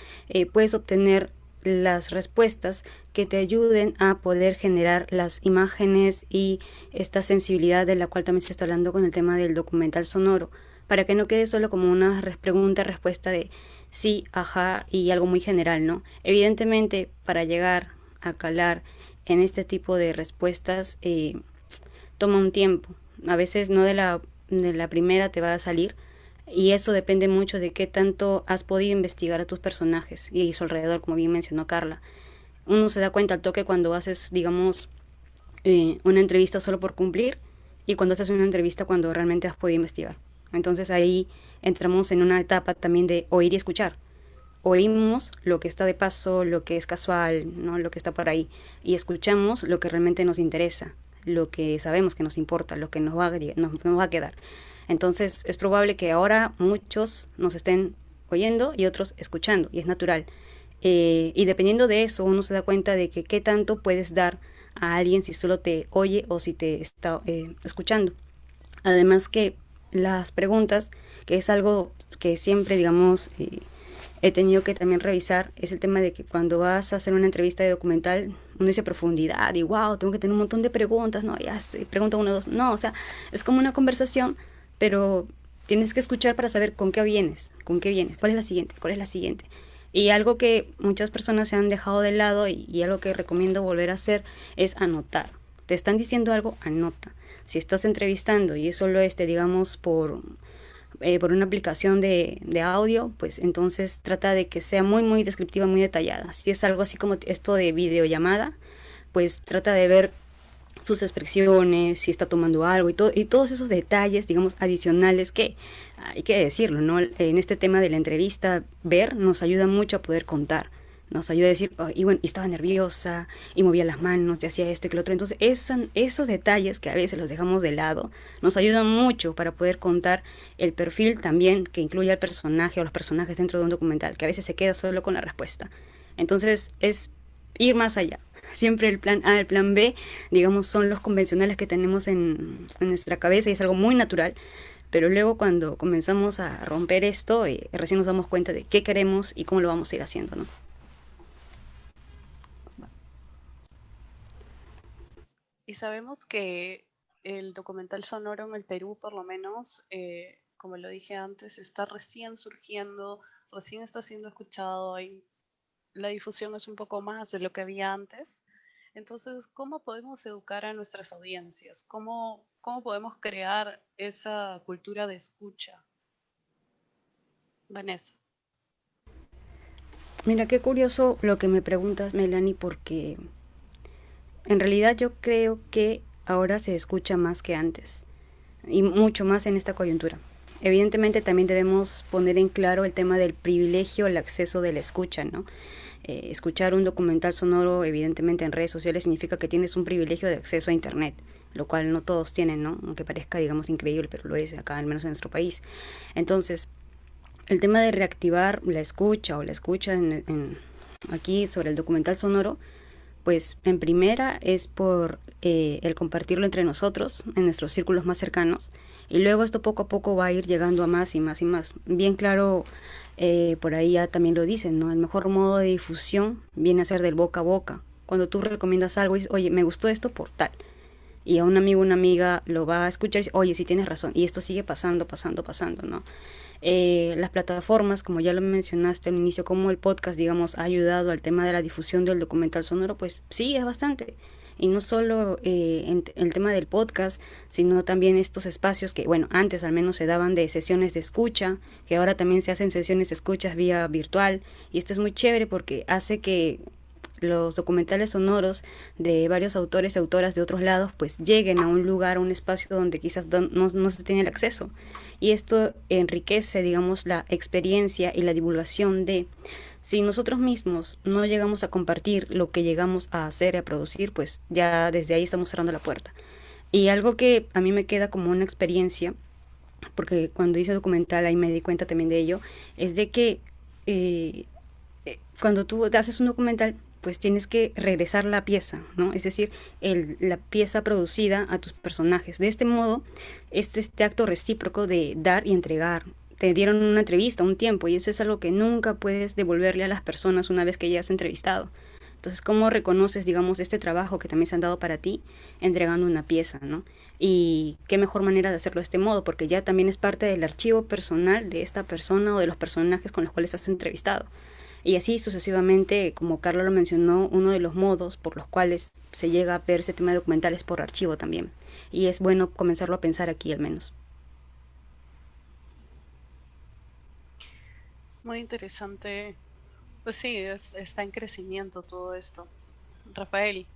puedes obtener las respuestas que te ayuden a poder generar las imágenes y esta sensibilidad de la cual también se está hablando con el tema del documental sonoro, para que no quede solo como una pregunta-respuesta de sí, ajá y algo muy general, ¿no? Evidentemente, para llegar a calar en este tipo de respuestas toma un tiempo. A veces no de la primera te va a salir, y eso depende mucho de qué tanto has podido investigar a tus personajes y a su alrededor, como bien mencionó Carla. Uno se da cuenta al toque cuando haces, digamos, una entrevista solo por cumplir, y cuando haces una entrevista cuando realmente has podido investigar. Entonces ahí entramos en una etapa también de oír y escuchar. Oímos lo que está de paso, lo que es casual, ¿no? Lo que está por ahí, y escuchamos lo que realmente nos interesa, lo que sabemos que nos importa, lo que nos va a quedar. Entonces es probable que ahora muchos nos estén oyendo y otros escuchando, y es natural. Y dependiendo de eso, uno se da cuenta de que qué tanto puedes dar a alguien si solo te oye o si te está escuchando. Además que las preguntas, que es algo que siempre, digamos, he tenido que también revisar, es el tema de que cuando vas a hacer una entrevista de documental, uno dice profundidad y wow, tengo que tener un montón de preguntas, no, ya estoy, pregunta 1, 2, no, o sea, es como una conversación, pero tienes que escuchar para saber con qué vienes, cuál es la siguiente. Y algo que muchas personas se han dejado de lado y algo que recomiendo volver a hacer es anotar. Te están diciendo algo, anota. Si estás entrevistando y es solo digamos, por una aplicación de audio, pues entonces trata de que sea muy, muy descriptiva, muy detallada. Si es algo así como esto de videollamada, pues trata de ver sus expresiones, si está tomando algo y todos esos detalles, digamos, adicionales que hay que decirlo, ¿no? En este tema de la entrevista, ver nos ayuda mucho a poder contar. Nos ayuda a decir, oh, y bueno, y estaba nerviosa, y movía las manos, y hacía esto y que lo otro. Entonces, esos detalles que a veces los dejamos de lado, nos ayudan mucho para poder contar el perfil también que incluye al personaje o los personajes dentro de un documental, que a veces se queda solo con la respuesta. Entonces, es ir más allá. Siempre el plan A, el plan B, digamos, son los convencionales que tenemos en nuestra cabeza y es algo muy natural. Pero luego cuando comenzamos a romper esto, recién nos damos cuenta de qué queremos y cómo lo vamos a ir haciendo, ¿no? Y sabemos que el documental sonoro en el Perú, por lo menos, como lo dije antes, está recién surgiendo, recién está siendo escuchado y la difusión es un poco más de lo que había antes. Entonces, ¿cómo podemos educar a nuestras audiencias? ¿Cómo podemos crear esa cultura de escucha? Vanessa. Mira, qué curioso lo que me preguntas, Melanie, porque en realidad yo creo que ahora se escucha más que antes, y mucho más en esta coyuntura. Evidentemente también debemos poner en claro el tema del privilegio al acceso de la escucha, ¿no? Escuchar un documental sonoro, evidentemente en redes sociales, significa que tienes un privilegio de acceso a internet, lo cual no todos tienen, ¿no? Aunque parezca, digamos, increíble, pero lo es acá, al menos en nuestro país. Entonces, el tema de reactivar la escucha aquí sobre el documental sonoro, pues en primera es por el compartirlo entre nosotros, en nuestros círculos más cercanos, y luego esto poco a poco va a ir llegando a más y más y más. Bien claro, por ahí ya también lo dicen, ¿no? El mejor modo de difusión viene a ser del boca a boca. Cuando tú recomiendas algo y dices, oye, me gustó esto por tal, y a un amigo o una amiga lo va a escuchar y dice, oye, sí tienes razón, y esto sigue pasando, ¿no? Las plataformas, como ya lo mencionaste al inicio, como el podcast, digamos, ha ayudado al tema de la difusión del documental sonoro, pues sí, es bastante. Y no solo en el tema del podcast, sino también estos espacios que, bueno, antes al menos se daban de sesiones de escucha, que ahora también se hacen sesiones de escuchas vía virtual, y esto es muy chévere porque hace que los documentales sonoros de varios autores y autoras de otros lados pues lleguen a un lugar, a un espacio donde quizás no se tiene el acceso. Y esto enriquece, digamos, la experiencia y la divulgación de... Si nosotros mismos no llegamos a compartir lo que llegamos a hacer y a producir, pues ya desde ahí estamos cerrando la puerta. Y algo que a mí me queda como una experiencia, porque cuando hice documental ahí me di cuenta también de ello, es de que cuando tú haces un documental, pues tienes que regresar la pieza, ¿no? Es decir, la pieza producida a tus personajes. De este modo, este acto recíproco de dar y entregar. Te dieron una entrevista, un tiempo, y eso es algo que nunca puedes devolverle a las personas una vez que ya has entrevistado. Entonces, ¿cómo reconoces, digamos, este trabajo que también se han dado para ti entregando una pieza, ¿no? Y qué mejor manera de hacerlo de este modo, porque ya también es parte del archivo personal de esta persona o de los personajes con los cuales has entrevistado. Y así sucesivamente, como Carla lo mencionó, uno de los modos por los cuales se llega a ver ese tema de documentales por archivo también. Y es bueno comenzarlo a pensar aquí al menos. Muy interesante. Pues sí, está en crecimiento todo esto. Rafael.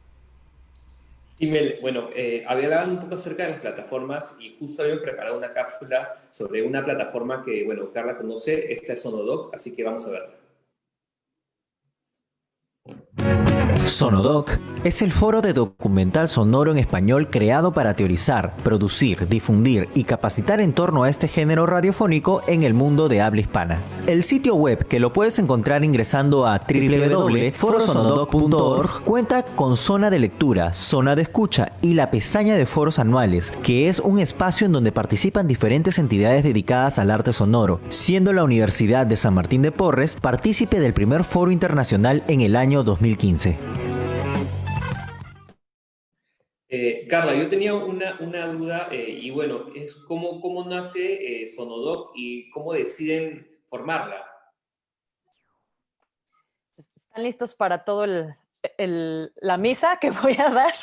Sí, bueno, había hablado un poco acerca de las plataformas y justo había preparado una cápsula sobre una plataforma que, bueno, Carla conoce, esta es Sonodoc, así que vamos a verla. Sonodoc es el foro de documental sonoro en español creado para teorizar, producir, difundir y capacitar en torno a este género radiofónico en el mundo de habla hispana. El sitio web, que lo puedes encontrar ingresando a www.forosonodoc.org, cuenta con zona de lectura, zona de escucha y la pestaña de foros anuales, que es un espacio en donde participan diferentes entidades dedicadas al arte sonoro, siendo la Universidad de San Martín de Porres partícipe del primer foro internacional en el año 2015. Carla, yo tenía una duda y bueno, es cómo nace Sonodoc y cómo deciden formarla. ¿Están listos para todo la misa que voy a dar?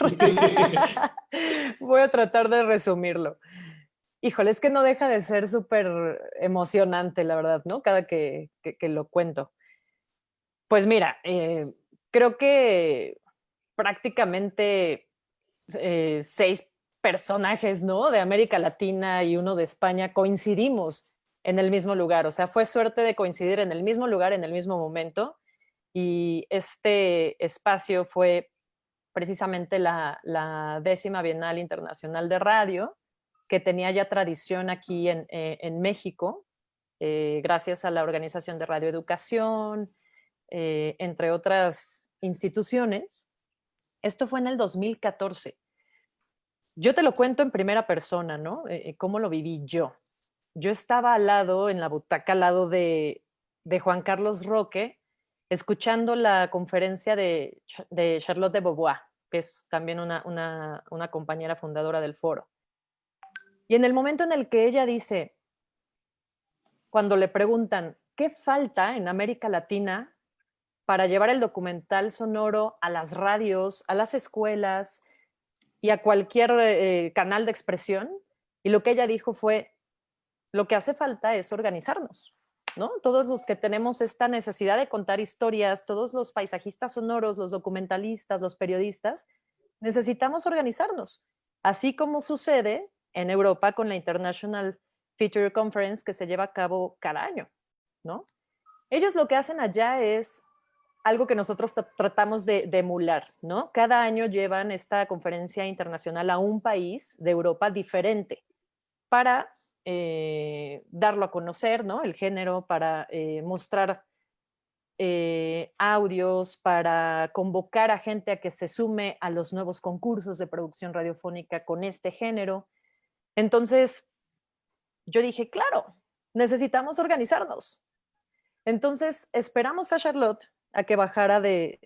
Voy a tratar de resumirlo. Híjole, es que no deja de ser súper emocionante, la verdad, ¿no? Cada que lo cuento. Pues mira, creo que prácticamente 6 personajes, ¿no? De América Latina y uno de España coincidimos en el mismo lugar. O sea, fue suerte de coincidir en el mismo lugar, en el mismo momento. Y este espacio fue precisamente la 10ª Bienal Internacional de Radio, que tenía ya tradición aquí en México, gracias a la Organización de Radioeducación, entre otras instituciones. Esto fue en el 2014. Yo te lo cuento en primera persona, ¿no? ¿Cómo lo viví yo? Yo estaba al lado, en la butaca al lado de Juan Carlos Roque, escuchando la conferencia de Charlotte de Beauvoir, que es también una compañera fundadora del foro. Y en el momento en el que ella dice, cuando le preguntan, ¿qué falta en América Latina para llevar el documental sonoro a las radios, a las escuelas y a cualquier canal de expresión? Y lo que ella dijo fue, lo que hace falta es organizarnos, ¿no? Todos los que tenemos esta necesidad de contar historias, todos los paisajistas sonoros, los documentalistas, los periodistas, necesitamos organizarnos, así como sucede en Europa con la International Feature Conference que se lleva a cabo cada año, ¿no? Ellos lo que hacen allá es algo que nosotros tratamos de emular, ¿no? Cada año llevan esta conferencia internacional a un país de Europa diferente para darlo a conocer, ¿no? El género, para mostrar audios, para convocar a gente a que se sume a los nuevos concursos de producción radiofónica con este género. Entonces, yo dije, claro, necesitamos organizarnos. Entonces, esperamos a Charlotte a que bajara de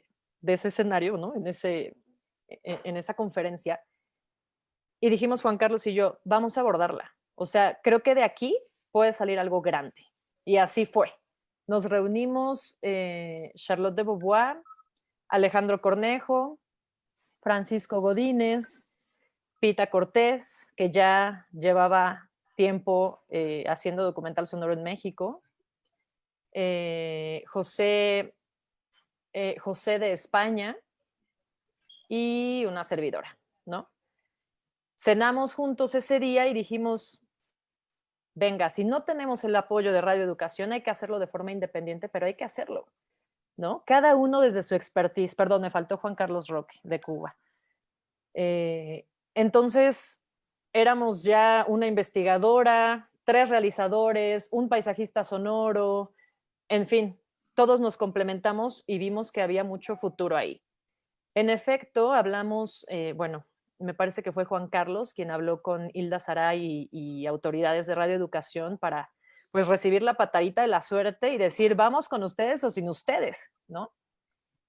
ese escenario, ¿no? En esa conferencia. Y dijimos, Juan Carlos y yo, vamos a abordarla. O sea, creo que de aquí puede salir algo grande. Y así fue. Nos reunimos Charlotte de Beauvoir, Alejandro Cornejo, Francisco Godínez, Pita Cortés, que ya llevaba tiempo haciendo documental sonoro en México, José José de España y una servidora, ¿no? Cenamos juntos ese día y dijimos, venga, si no tenemos el apoyo de Radio Educación, hay que hacerlo de forma independiente, pero hay que hacerlo, ¿no? Cada uno desde su expertise. Perdón, me faltó Juan Carlos Roque, de Cuba. Entonces, éramos ya una investigadora, 3 realizadores, un paisajista sonoro, en fin, todos nos complementamos y vimos que había mucho futuro ahí. En efecto, hablamos, bueno, me parece que fue Juan Carlos quien habló con Hilda Saray y autoridades de Radio Educación para, pues, recibir la patadita de la suerte y decir, vamos con ustedes o sin ustedes, ¿no?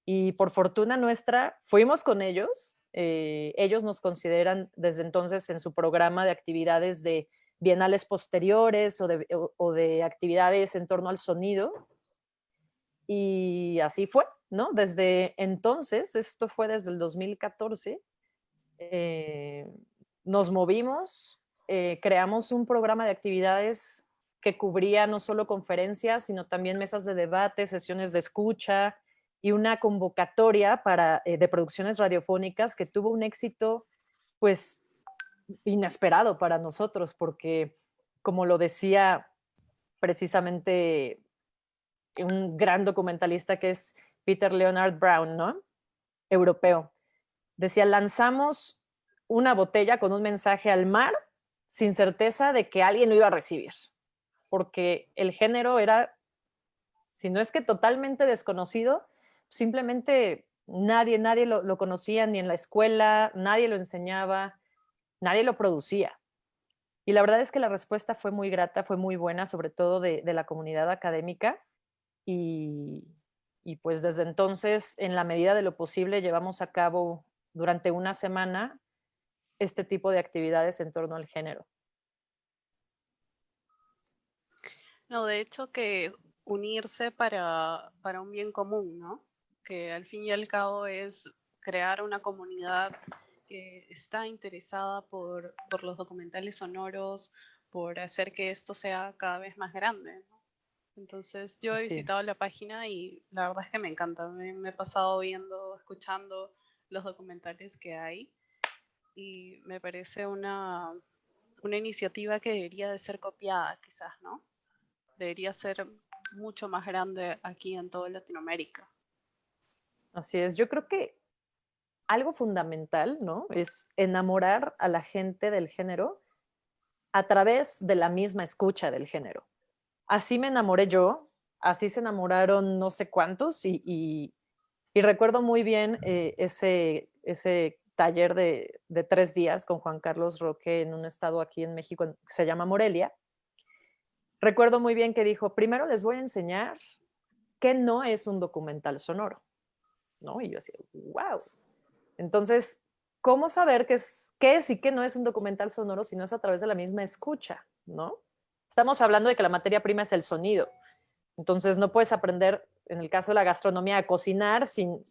Y por fortuna nuestra, fuimos con ellos. Ellos nos consideran desde entonces en su programa de actividades de bienales posteriores o de actividades en torno al sonido. Y así fue, ¿no? Desde entonces, esto fue desde el 2014, nos movimos, creamos un programa de actividades que cubría no solo conferencias, sino también mesas de debate, sesiones de escucha y una convocatoria de producciones radiofónicas que tuvo un éxito, pues, inesperado para nosotros, porque, como lo decía precisamente un gran documentalista que es Peter Leonard Brown, ¿no? Europeo. Decía, lanzamos una botella con un mensaje al mar sin certeza de que alguien lo iba a recibir, porque el género era, si no es que totalmente desconocido, simplemente nadie lo conocía ni en la escuela, nadie lo enseñaba, nadie lo producía. Y la verdad es que la respuesta fue muy grata, fue muy buena, sobre todo de la comunidad académica. Y pues desde entonces, en la medida de lo posible, llevamos a cabo durante una semana este tipo de actividades en torno al género. No, de hecho que unirse para un bien común, ¿no? Que al fin y al cabo es crear una comunidad que está interesada por los documentales sonoros, por hacer que esto sea cada vez más grande, ¿no? Entonces yo he visitado la página y la verdad es que me encanta. Me he pasado viendo, escuchando los documentales que hay y me parece una iniciativa que debería de ser copiada quizás, ¿no? Debería ser mucho más grande aquí en toda Latinoamérica. Así es, yo creo que algo fundamental, ¿no? Es enamorar a la gente del género a través de la misma escucha del género. Así me enamoré yo, así se enamoraron no sé cuántos y recuerdo muy bien ese taller de 3 días con Juan Carlos Roque en un estado aquí en México que se llama Morelia. Recuerdo muy bien que dijo, primero les voy a enseñar qué no es un documental sonoro, ¿no? Y yo decía, wow. Entonces, ¿cómo saber qué es y qué no es un documental sonoro si no es a través de la misma escucha, ¿no? Estamos hablando de que la materia prima es el sonido. Entonces, no puedes aprender, en el caso de la gastronomía, a cocinar sin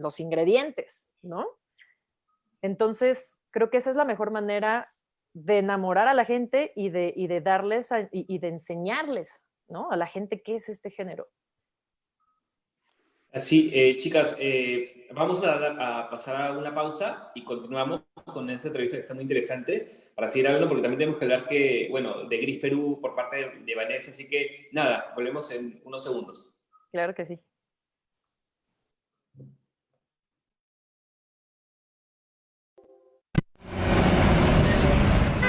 los ingredientes, ¿no? Entonces, creo que esa es la mejor manera de enamorar a la gente y de darles y de enseñarles, ¿no? A la gente qué es este género. Así, chicas, vamos a pasar a una pausa y continuamos con esta entrevista que está muy interesante para seguir hablando, porque también tenemos que hablar de Gris Perú por parte de Vanessa, así que nada, volvemos en unos segundos. Claro que sí.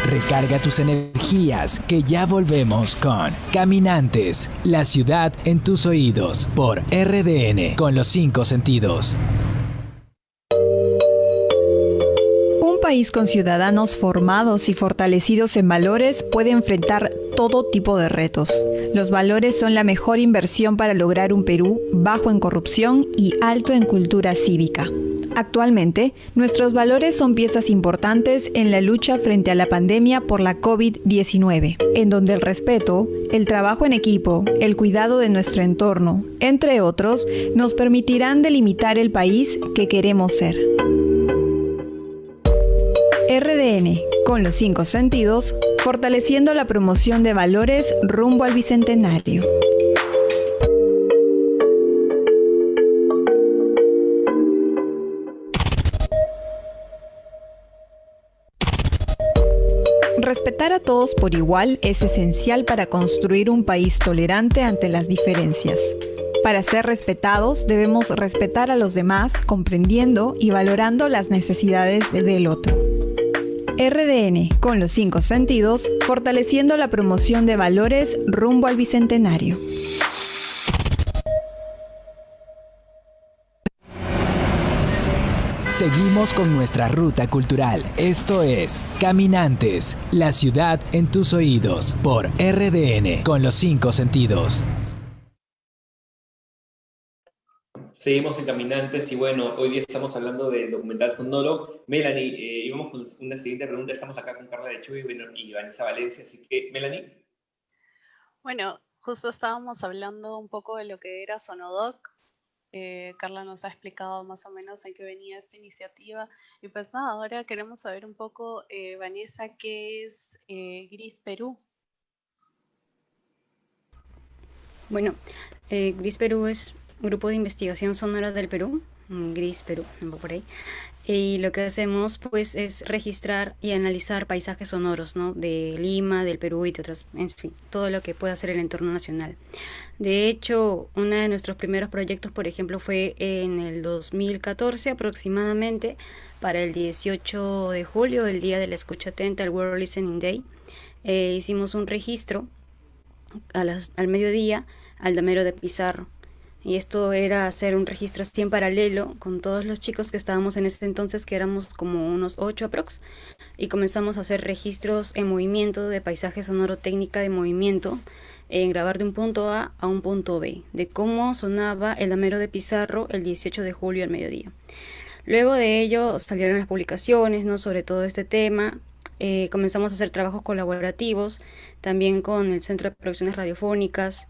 Recarga tus energías, que ya volvemos con Caminantes, la ciudad en tus oídos, por RDN, con los 5 sentidos. Un país con ciudadanos formados y fortalecidos en valores puede enfrentar todo tipo de retos. Los valores son la mejor inversión para lograr un Perú bajo en corrupción y alto en cultura cívica. Actualmente, nuestros valores son piezas importantes en la lucha frente a la pandemia por la COVID-19, en donde el respeto, el trabajo en equipo, el cuidado de nuestro entorno, entre otros, nos permitirán delimitar el país que queremos ser. RDN, con los 5 sentidos, fortaleciendo la promoción de valores rumbo al Bicentenario. Tratar a todos por igual es esencial para construir un país tolerante ante las diferencias. Para ser respetados, debemos respetar a los demás, comprendiendo y valorando las necesidades del otro. RDN, con los 5 sentidos, fortaleciendo la promoción de valores rumbo al Bicentenario. Seguimos con nuestra ruta cultural. Esto es Caminantes, la ciudad en tus oídos, por RDN, con los 5 sentidos. Seguimos en Caminantes y bueno, hoy día estamos hablando del documental sonoro. Melanie, íbamos con una siguiente pregunta. Estamos acá con Carla Lechuga y Vanessa Valencia, así que, Melanie. Bueno, justo estábamos hablando un poco de lo que era Sonodoc. Carla nos ha explicado más o menos en qué venía esta iniciativa. Y pues nada, ahora queremos saber un poco, Vanessa, ¿qué es Gris Perú? Bueno, Gris Perú es un grupo de investigación sonora del Perú, Gris Perú, por ahí. Y lo que hacemos pues es registrar y analizar paisajes sonoros, ¿no? De Lima, del Perú y de otras, en fin, todo lo que pueda hacer el entorno nacional. De hecho, uno de nuestros primeros proyectos, por ejemplo, fue en el 2014 aproximadamente, para el 18 de julio, el día de la escucha atenta, el World Listening Day. Hicimos un registro al mediodía al damero de Pizarro. Y esto era hacer un registro así en paralelo con todos los chicos que estábamos en ese entonces, que éramos como unos 8 aprox. Y comenzamos a hacer registros en movimiento de paisaje sonoro, técnica de movimiento, en grabar de un punto A a un punto B, de cómo sonaba el damero de Pizarro el 18 de julio al mediodía. Luego de ello salieron las publicaciones, ¿no?, sobre todo este tema. Comenzamos a hacer trabajos colaborativos, también con el Centro de Producciones Radiofónicas.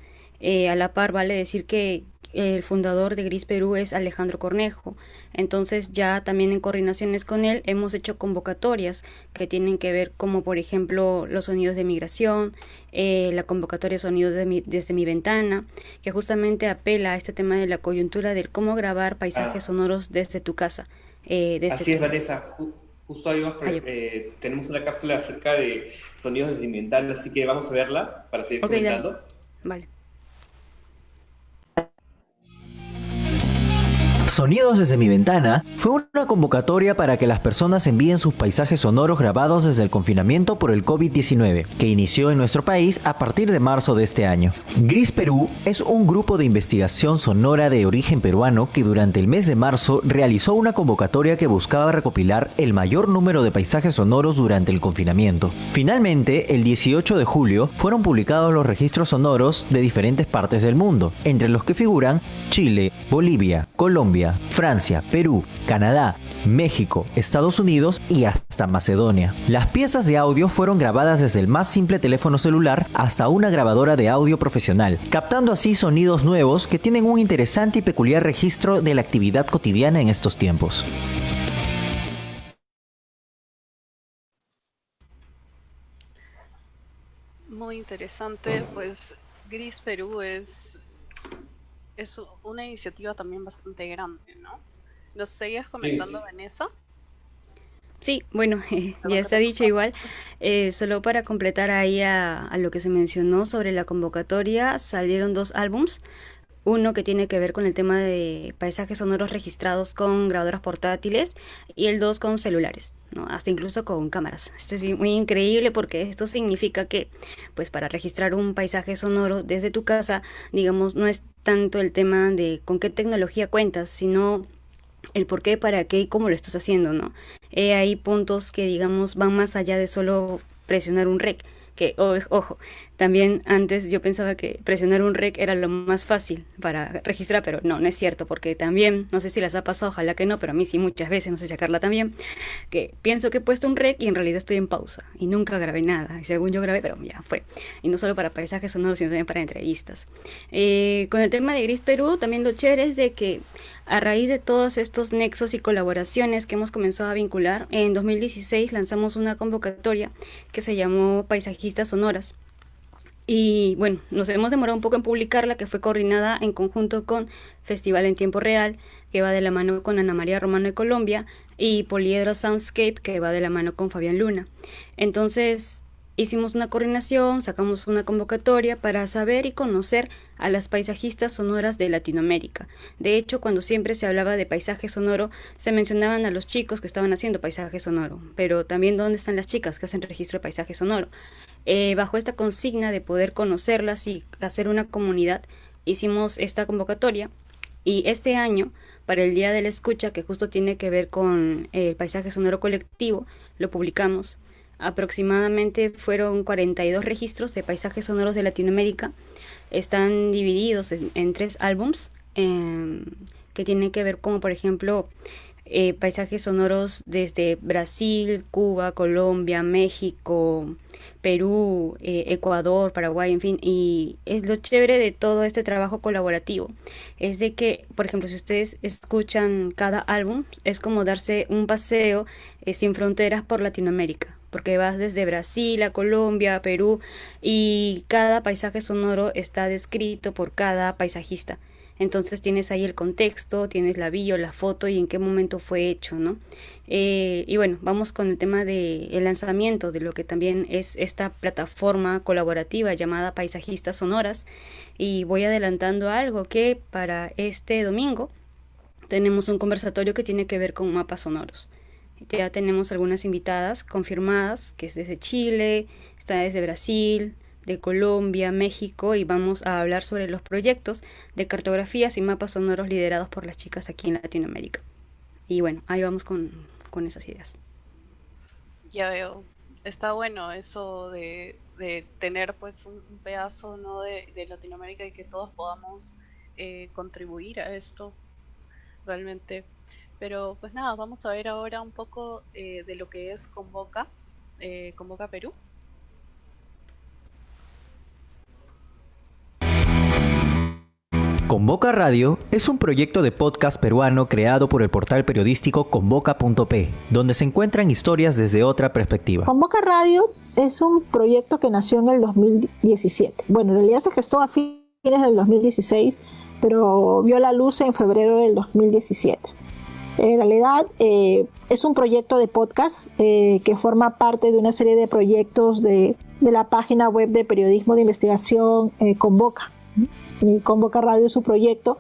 A la par, vale decir que el fundador de Gris Perú es Alejandro Cornejo. Entonces ya también en coordinaciones con él hemos hecho convocatorias que tienen que ver, como por ejemplo los sonidos de migración, la convocatoria Sonidos desde mi ventana, que justamente apela a este tema de la coyuntura del cómo grabar paisajes sonoros desde tu casa. Así es, Vanessa. Justo ahí tenemos una cápsula acerca de sonidos desde mi ventana, así que vamos a verla para seguir comentando. Dale. Vale. Sonidos desde mi ventana fue una convocatoria para que las personas envíen sus paisajes sonoros grabados desde el confinamiento por el COVID-19, que inició en nuestro país a partir de marzo de este año. Gris Perú es un grupo de investigación sonora de origen peruano que durante el mes de marzo realizó una convocatoria que buscaba recopilar el mayor número de paisajes sonoros durante el confinamiento. Finalmente, el 18 de julio fueron publicados los registros sonoros de diferentes partes del mundo, entre los que figuran Chile, Bolivia, Colombia, Francia, Perú, Canadá, México, Estados Unidos y hasta Macedonia. Las piezas de audio fueron grabadas desde el más simple teléfono celular hasta una grabadora de audio profesional, captando así sonidos nuevos que tienen un interesante y peculiar registro de la actividad cotidiana en estos tiempos. Muy interesante, pues Gris Perú es una iniciativa también bastante grande, ¿no? ¿Nos seguías comentando, Vanessa? Sí, bueno, ya está dicho igual. Solo para completar ahí a lo que se mencionó sobre la convocatoria, salieron 2 álbums. Uno que tiene que ver con el tema de paisajes sonoros registrados con grabadoras portátiles y el 2 con celulares, ¿no? Hasta incluso con cámaras. Esto es muy increíble porque esto significa que, pues, para registrar un paisaje sonoro desde tu casa, digamos, no es tanto el tema de con qué tecnología cuentas, sino el por qué, para qué y cómo lo estás haciendo, ¿no? Hay puntos que, digamos, van más allá de solo presionar un rec. Que, ojo, también antes yo pensaba que presionar un rec era lo más fácil para registrar, pero no es cierto, porque también, no sé si les ha pasado, ojalá que no, pero a mí sí muchas veces, no sé si a Carla también, que pienso que he puesto un rec y en realidad estoy en pausa y nunca grabé nada, y según yo grabé, pero ya fue, y no solo para paisajes sonoros, sino también para entrevistas. Con el tema de Gris Perú, también lo chévere es de que a raíz de todos estos nexos y colaboraciones que hemos comenzado a vincular, en 2016 lanzamos una convocatoria que se llamó Paisajistas Sonoras. Y bueno, nos hemos demorado un poco en publicarla, que fue coordinada en conjunto con Festival en Tiempo Real, que va de la mano con Ana María Romano de Colombia, y Poliedro Soundscape, que va de la mano con Fabián Luna. Entonces, hicimos una coordinación, sacamos una convocatoria para saber y conocer a las paisajistas sonoras de Latinoamérica. De hecho, cuando siempre se hablaba de paisaje sonoro, se mencionaban a los chicos que estaban haciendo paisaje sonoro, pero también dónde están las chicas que hacen registro de paisaje sonoro. Bajo esta consigna de poder conocerlas y hacer una comunidad, hicimos esta convocatoria, y este año, para el Día de la Escucha, que justo tiene que ver con el paisaje sonoro colectivo, lo publicamos. Aproximadamente fueron 42 registros de paisajes sonoros de Latinoamérica. Están divididos en 3 álbums que tienen que ver como, por ejemplo, paisajes sonoros desde Brasil, Cuba, Colombia, México, Perú, Ecuador, Paraguay, en fin. Y es lo chévere de todo este trabajo colaborativo, es de que, por ejemplo, si ustedes escuchan cada álbum, es como darse un paseo sin fronteras por Latinoamérica, porque vas desde Brasil a Colombia, a Perú, y cada paisaje sonoro está descrito por cada paisajista. Entonces tienes ahí el contexto, tienes la bio, la foto y en qué momento fue hecho, ¿no? Y bueno, vamos con el tema del lanzamiento de lo que también es esta plataforma colaborativa llamada Paisajistas Sonoras. Y voy adelantando algo, que para este domingo tenemos un conversatorio que tiene que ver con mapas sonoros. Ya tenemos algunas invitadas confirmadas, que es desde Chile, está desde Brasil, de Colombia, México, y vamos a hablar sobre los proyectos de cartografías y mapas sonoros liderados por las chicas aquí en Latinoamérica. Y bueno, ahí vamos con esas ideas. Ya veo, está bueno eso de tener pues un pedazo, ¿no?, de Latinoamérica, y que todos podamos contribuir a esto realmente. Pero pues nada, vamos a ver ahora un poco de lo que es Convoca Perú. Convoca Radio es un proyecto de podcast peruano creado por el portal periodístico Convoca.p, donde se encuentran historias desde otra perspectiva. Convoca Radio es un proyecto que nació en el 2017. Bueno, en realidad se gestó a fines del 2016, pero vio la luz en febrero del 2017. En realidad es un proyecto de podcast que forma parte de una serie de proyectos de la página web de periodismo de investigación Convoca. Y Convoca Radio es un proyecto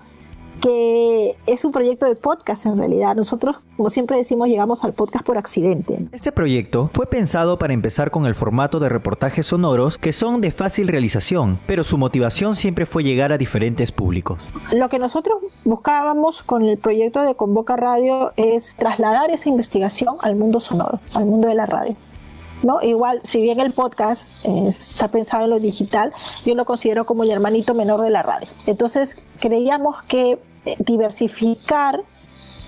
que es un proyecto de podcast en realidad. Nosotros, como siempre decimos, llegamos al podcast por accidente. Este proyecto fue pensado para empezar con el formato de reportajes sonoros que son de fácil realización, pero su motivación siempre fue llegar a diferentes públicos. Lo que nosotros buscábamos con el proyecto de Convoca Radio es trasladar esa investigación al mundo sonoro, al mundo de la radio, ¿no? Igual, si bien el podcast está pensado en lo digital, yo lo considero como el hermanito menor de la radio. Entonces creíamos que diversificar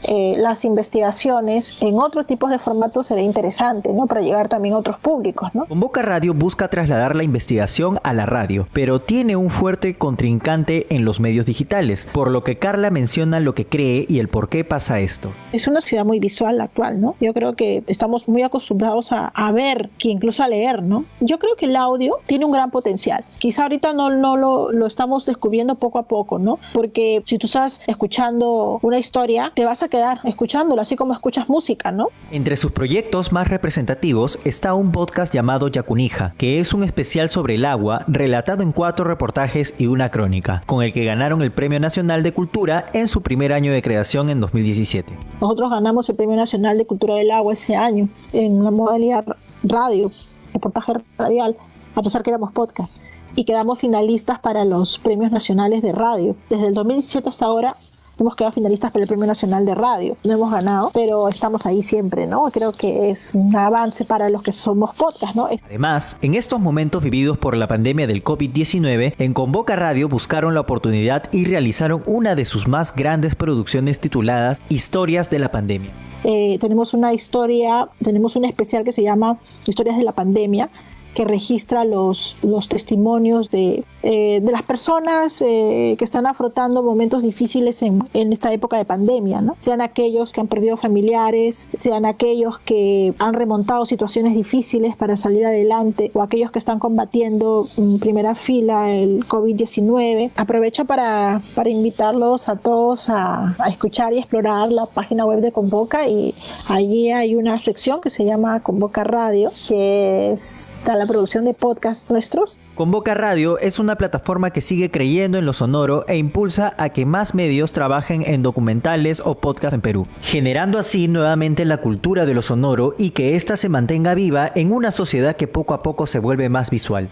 las investigaciones en otros tipos de formatos sería interesante, ¿no?, para llegar también a otros públicos, ¿no? Convoca Radio busca trasladar la investigación a la radio, pero tiene un fuerte contrincante en los medios digitales, por lo que Carla menciona lo que cree y el por qué pasa esto. Es una sociedad muy visual actual, ¿no? Yo creo que estamos muy acostumbrados a ver, que incluso a leer, ¿no? Yo creo que el audio tiene un gran potencial. Quizá ahorita no lo estamos descubriendo poco a poco, ¿no? Porque si tú estás escuchando una historia, te vas a quedar escuchándolo, así como escuchas música, ¿no? Entre sus proyectos más representativos está un podcast llamado Yacunija, que es un especial sobre el agua relatado en 4 reportajes y una crónica, con el que ganaron el Premio Nacional de Cultura en su primer año de creación en 2017. Nosotros ganamos el Premio Nacional de Cultura del Agua ese año en la modalidad radio, reportaje radial, a pesar que éramos podcast, y quedamos finalistas para los premios nacionales de radio. Desde el 2017 hasta ahora hemos quedado finalistas para el Premio Nacional de Radio. No hemos ganado, pero estamos ahí siempre, ¿no? Creo que es un avance para los que somos podcast, ¿no? Además, en estos momentos vividos por la pandemia del COVID-19, en Convoca Radio buscaron la oportunidad y realizaron una de sus más grandes producciones tituladas Historias de la Pandemia. Tenemos una especial que se llama Historias de la Pandemia, que registra los testimonios de de las personas que están afrontando momentos difíciles en esta época de pandemia, ¿no? Sean aquellos que han perdido familiares, sean aquellos que han remontado situaciones difíciles para salir adelante, o aquellos que están combatiendo en primera fila el COVID-19. Aprovecho para invitarlos a todos a escuchar y explorar la página web de Convoca, y allí hay una sección que se llama Convoca Radio, que está la producción de podcasts nuestros. Convoca Radio es una plataforma que sigue creyendo en lo sonoro e impulsa a que más medios trabajen en documentales o podcasts en Perú, generando así nuevamente la cultura de lo sonoro y que ésta se mantenga viva en una sociedad que poco a poco se vuelve más visual.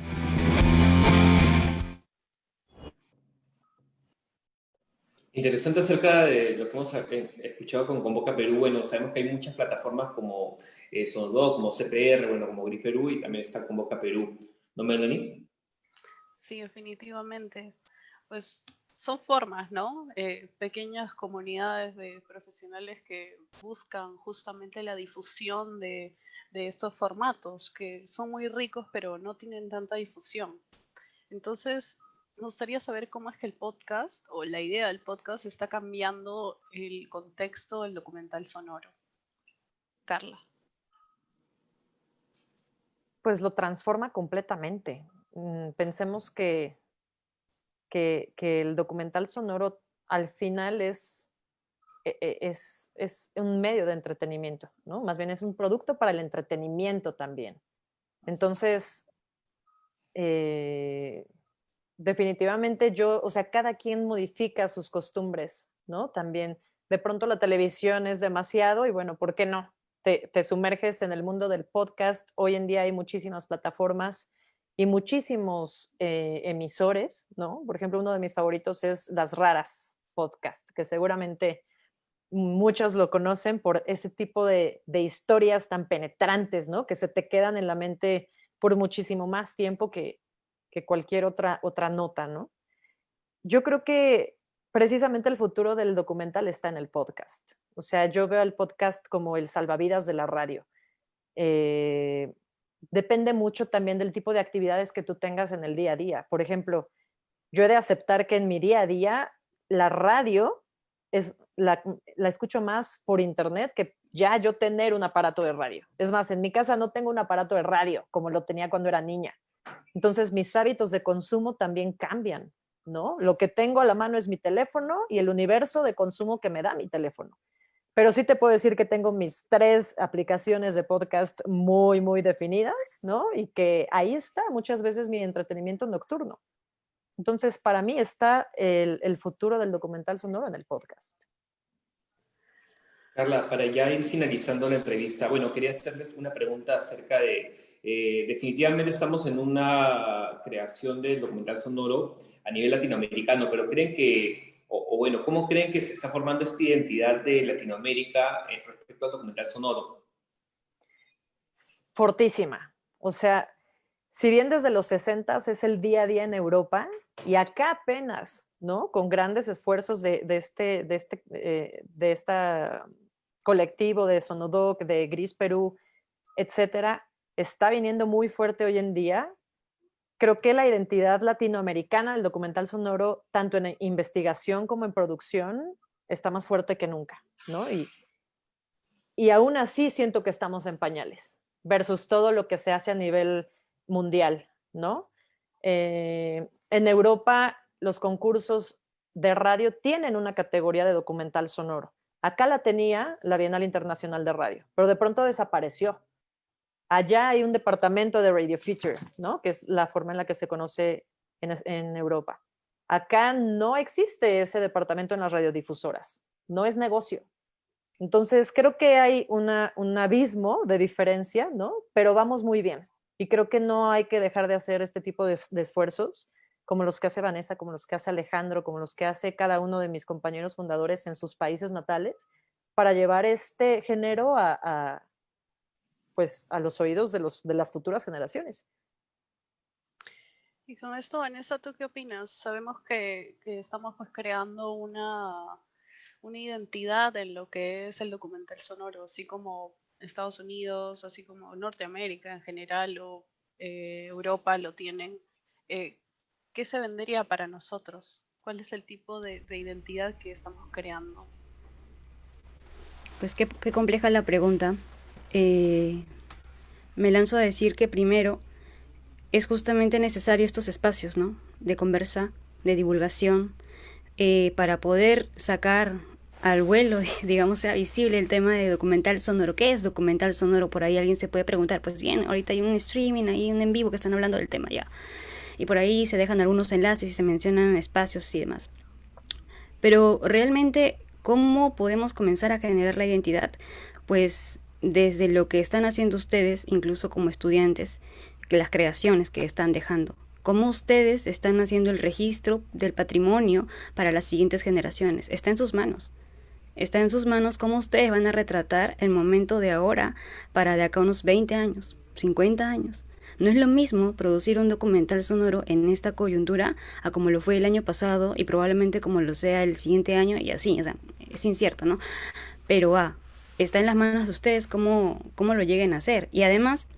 Interesante acerca de lo que hemos escuchado con Convoca Perú. Bueno, sabemos que hay muchas plataformas como Sonodoc, como CPR, bueno, como Gris Perú, y también está Convoca Perú. ¿No, Melanie? Sí, definitivamente. Pues son formas, ¿no? Pequeñas comunidades de profesionales que buscan justamente la difusión de estos formatos, que son muy ricos, pero no tienen tanta difusión. Entonces, me gustaría saber cómo es que el podcast o la idea del podcast está cambiando el contexto del documental sonoro. Carla. Pues lo transforma completamente. Pensemos que el documental sonoro al final es un medio de entretenimiento, ¿no? Más bien es un producto para el entretenimiento también. Entonces, definitivamente cada quien modifica sus costumbres, ¿no? También, de pronto la televisión es demasiado y bueno, ¿por qué no? Te sumerges en el mundo del podcast. Hoy en día hay muchísimas plataformas y muchísimos emisores, ¿no? Por ejemplo, uno de mis favoritos es Las Raras Podcast, que seguramente muchos lo conocen por ese tipo de historias tan penetrantes, ¿no? Que se te quedan en la mente por muchísimo más tiempo que cualquier otra nota, ¿no? Yo creo que precisamente el futuro del documental está en el podcast. O sea, yo veo el podcast como el salvavidas de la radio. Depende mucho también del tipo de actividades que tú tengas en el día a día. Por ejemplo, yo he de aceptar que en mi día a día la radio la escucho más por internet que ya yo tener un aparato de radio. Es más, en mi casa no tengo un aparato de radio como lo tenía cuando era niña. Entonces mis hábitos de consumo también cambian, ¿no? Lo que tengo a la mano es mi teléfono y el universo de consumo que me da mi teléfono. Pero sí te puedo decir que tengo mis 3 aplicaciones de podcast muy, muy definidas, ¿no? Y que ahí está muchas veces mi entretenimiento nocturno. Entonces, para mí está el futuro del documental sonoro en el podcast. Carla, para ya ir finalizando la entrevista, bueno, quería hacerles una pregunta acerca de, definitivamente estamos en una creación del documental sonoro a nivel latinoamericano, pero ¿creen que, bueno, cómo creen que se está formando esta identidad de Latinoamérica respecto al documental sonoro? Fortísima. O sea, si bien desde los 60s es el día a día en Europa, y acá apenas, ¿no? Con grandes esfuerzos de esta colectivo de Sonodoc, de Gris Perú, etcétera, está viniendo muy fuerte hoy en día. Creo que la identidad latinoamericana del documental sonoro, tanto en investigación como en producción, está más fuerte que nunca, ¿no? Y aún así siento que estamos en pañales versus todo lo que se hace a nivel mundial, ¿no? En Europa los concursos de radio tienen una categoría de documental sonoro. Acá la tenía la Bienal Internacional de Radio, pero de pronto desapareció. Allá hay un departamento de Radio Feature, ¿no? Que es la forma en la que se conoce en Europa. Acá no existe ese departamento en las radiodifusoras. No es negocio. Entonces, creo que hay un abismo de diferencia, ¿no? Pero vamos muy bien. Y creo que no hay que dejar de hacer este tipo de esfuerzos, como los que hace Vanessa, como los que hace Alejandro, como los que hace cada uno de mis compañeros fundadores en sus países natales, para llevar este género a los oídos de las futuras generaciones. Y con esto, Vanessa, ¿tú qué opinas? Sabemos que estamos pues creando una identidad en lo que es el documental sonoro, así como Estados Unidos, así como Norteamérica en general o Europa lo tienen. ¿qué se vendería para nosotros? ¿Cuál es el tipo de identidad que estamos creando? Pues qué compleja la pregunta. Me lanzo a decir que primero es justamente necesario estos espacios, ¿no? De conversa, de divulgación, para poder sacar al vuelo, digamos, sea visible el tema de documental sonoro. ¿Qué es documental sonoro? Por ahí alguien se puede preguntar. Pues bien, ahorita hay un streaming, hay un en vivo que están hablando del tema ya. Y por ahí se dejan algunos enlaces y se mencionan espacios y demás. Pero realmente, ¿cómo podemos comenzar a generar la identidad? Pues desde lo que están haciendo ustedes, incluso como estudiantes, que las creaciones que están dejando. Cómo ustedes están haciendo el registro del patrimonio para las siguientes generaciones. Está en sus manos. Está en sus manos cómo ustedes van a retratar el momento de ahora para de acá unos 20 años, 50 años. No es lo mismo producir un documental sonoro en esta coyuntura a como lo fue el año pasado y probablemente como lo sea el siguiente año y así, o sea, es incierto, ¿no? Pero está en las manos de ustedes cómo lo lleguen a hacer. Y además,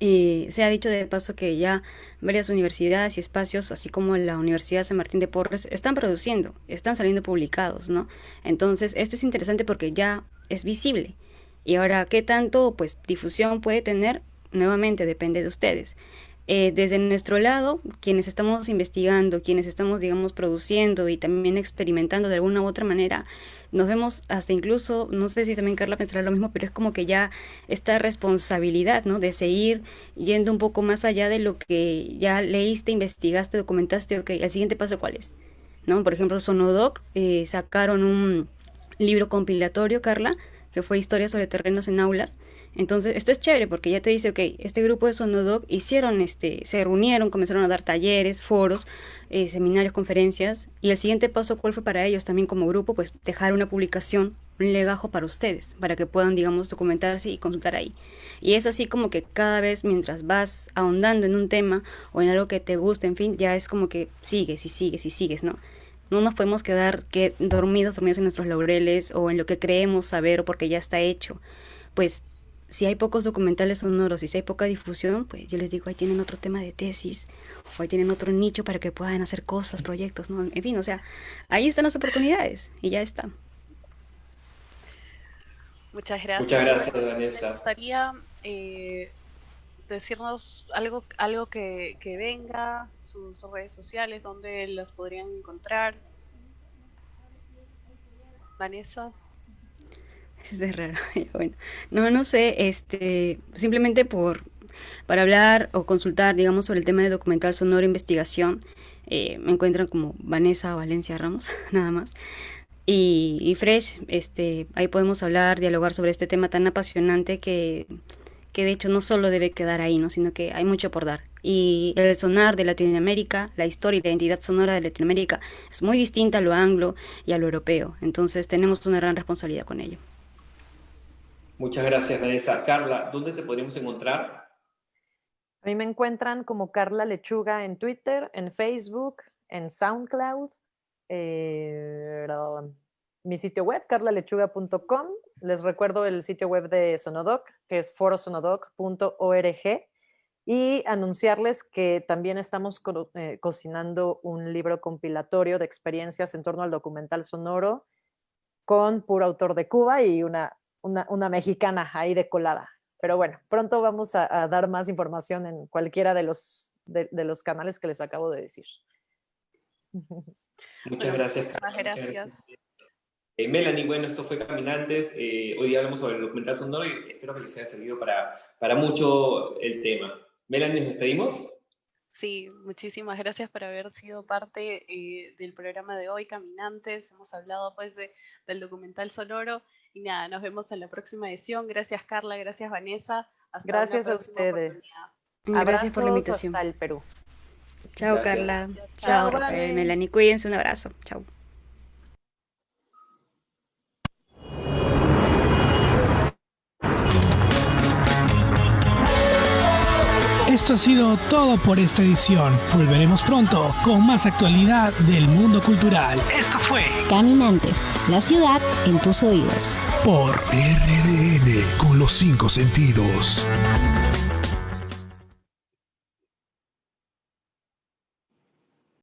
se ha dicho de paso que ya varias universidades y espacios, así como la Universidad San Martín de Porres, están produciendo, están saliendo publicados, ¿no? Entonces, esto es interesante porque ya es visible. Y ahora, ¿qué tanto, pues, difusión puede tener? Nuevamente depende de ustedes. Desde nuestro lado, quienes estamos investigando, quienes estamos, digamos, produciendo y también experimentando de alguna u otra manera, nos vemos hasta incluso, no sé si también Carla pensará lo mismo, pero es como que ya esta responsabilidad, ¿no? De seguir yendo un poco más allá de lo que ya leíste, investigaste, documentaste. Ok, el siguiente paso, ¿cuál es? ¿No? Por ejemplo, Sonodoc sacaron un libro compilatorio, Carla, que fue Historia sobre terrenos en aulas. Entonces, esto es chévere porque ya te dice, ok, este grupo de Sonodoc hicieron, se reunieron, comenzaron a dar talleres, foros, seminarios, conferencias, y el siguiente paso, ¿cuál fue para ellos también como grupo? Pues dejar una publicación, un legajo para ustedes, para que puedan, digamos, documentarse y consultar ahí. Y es así como que cada vez mientras vas ahondando en un tema o en algo que te gusta, en fin, ya es como que sigues y sigues y sigues, ¿no? No nos podemos quedar dormidos en nuestros laureles o en lo que creemos saber o porque ya está hecho. Pues si hay pocos documentales sonoros y si hay poca difusión, pues yo les digo, ahí tienen otro tema de tesis o ahí tienen otro nicho para que puedan hacer cosas, proyectos, ¿no? En fin, o sea, ahí están las oportunidades y ya está. Muchas gracias. Muchas gracias, Vanessa. Me gustaría decirnos algo que venga, sus redes sociales, donde las podrían encontrar. Vanessa. Es raro. Bueno, no sé, simplemente para hablar o consultar, digamos, sobre el tema de documental sonoro investigación, me encuentran como Vanessa Valencia Ramos, nada más. Y Fresh, ahí podemos hablar, dialogar sobre este tema tan apasionante que de hecho no solo debe quedar ahí, ¿no? Sino que hay mucho por dar. Y el sonar de Latinoamérica, la historia y la identidad sonora de Latinoamérica es muy distinta a lo anglo y a lo europeo. Entonces tenemos una gran responsabilidad con ello. Muchas gracias, Vanessa. Carla, ¿dónde te podríamos encontrar? A mí me encuentran como Carla Lechuga en Twitter, en Facebook, en SoundCloud, mi sitio web, carlalechuga.com. Les recuerdo el sitio web de Sonodoc, que es forosonodoc.org, y anunciarles que también estamos cocinando un libro compilatorio de experiencias en torno al documental sonoro con puro autor de Cuba y una mexicana ahí de colada. Pero bueno, pronto vamos a dar más información en cualquiera de los canales que les acabo de decir. Muchas gracias, Carla. Muchas gracias. Melanie, bueno, esto fue Caminantes. Hoy día hablamos sobre el documental sonoro y espero que les haya servido para mucho el tema. Melanie, ¿nos despedimos? Sí, muchísimas gracias por haber sido parte del programa de hoy, Caminantes. Hemos hablado pues del documental sonoro y nada, nos vemos en la próxima edición. Gracias, Carla, gracias, Vanessa. Hasta gracias a ustedes. Gracias por la invitación. Hasta el Perú. Chao, Gracias. Carla. Chao, Rafael, Melanie. Cuídense, un abrazo. Chao. Esto ha sido todo por esta edición. Volveremos pronto con más actualidad del mundo cultural. Esto fue Caminantes, la ciudad en tus oídos. Por RDN con los 5 sentidos.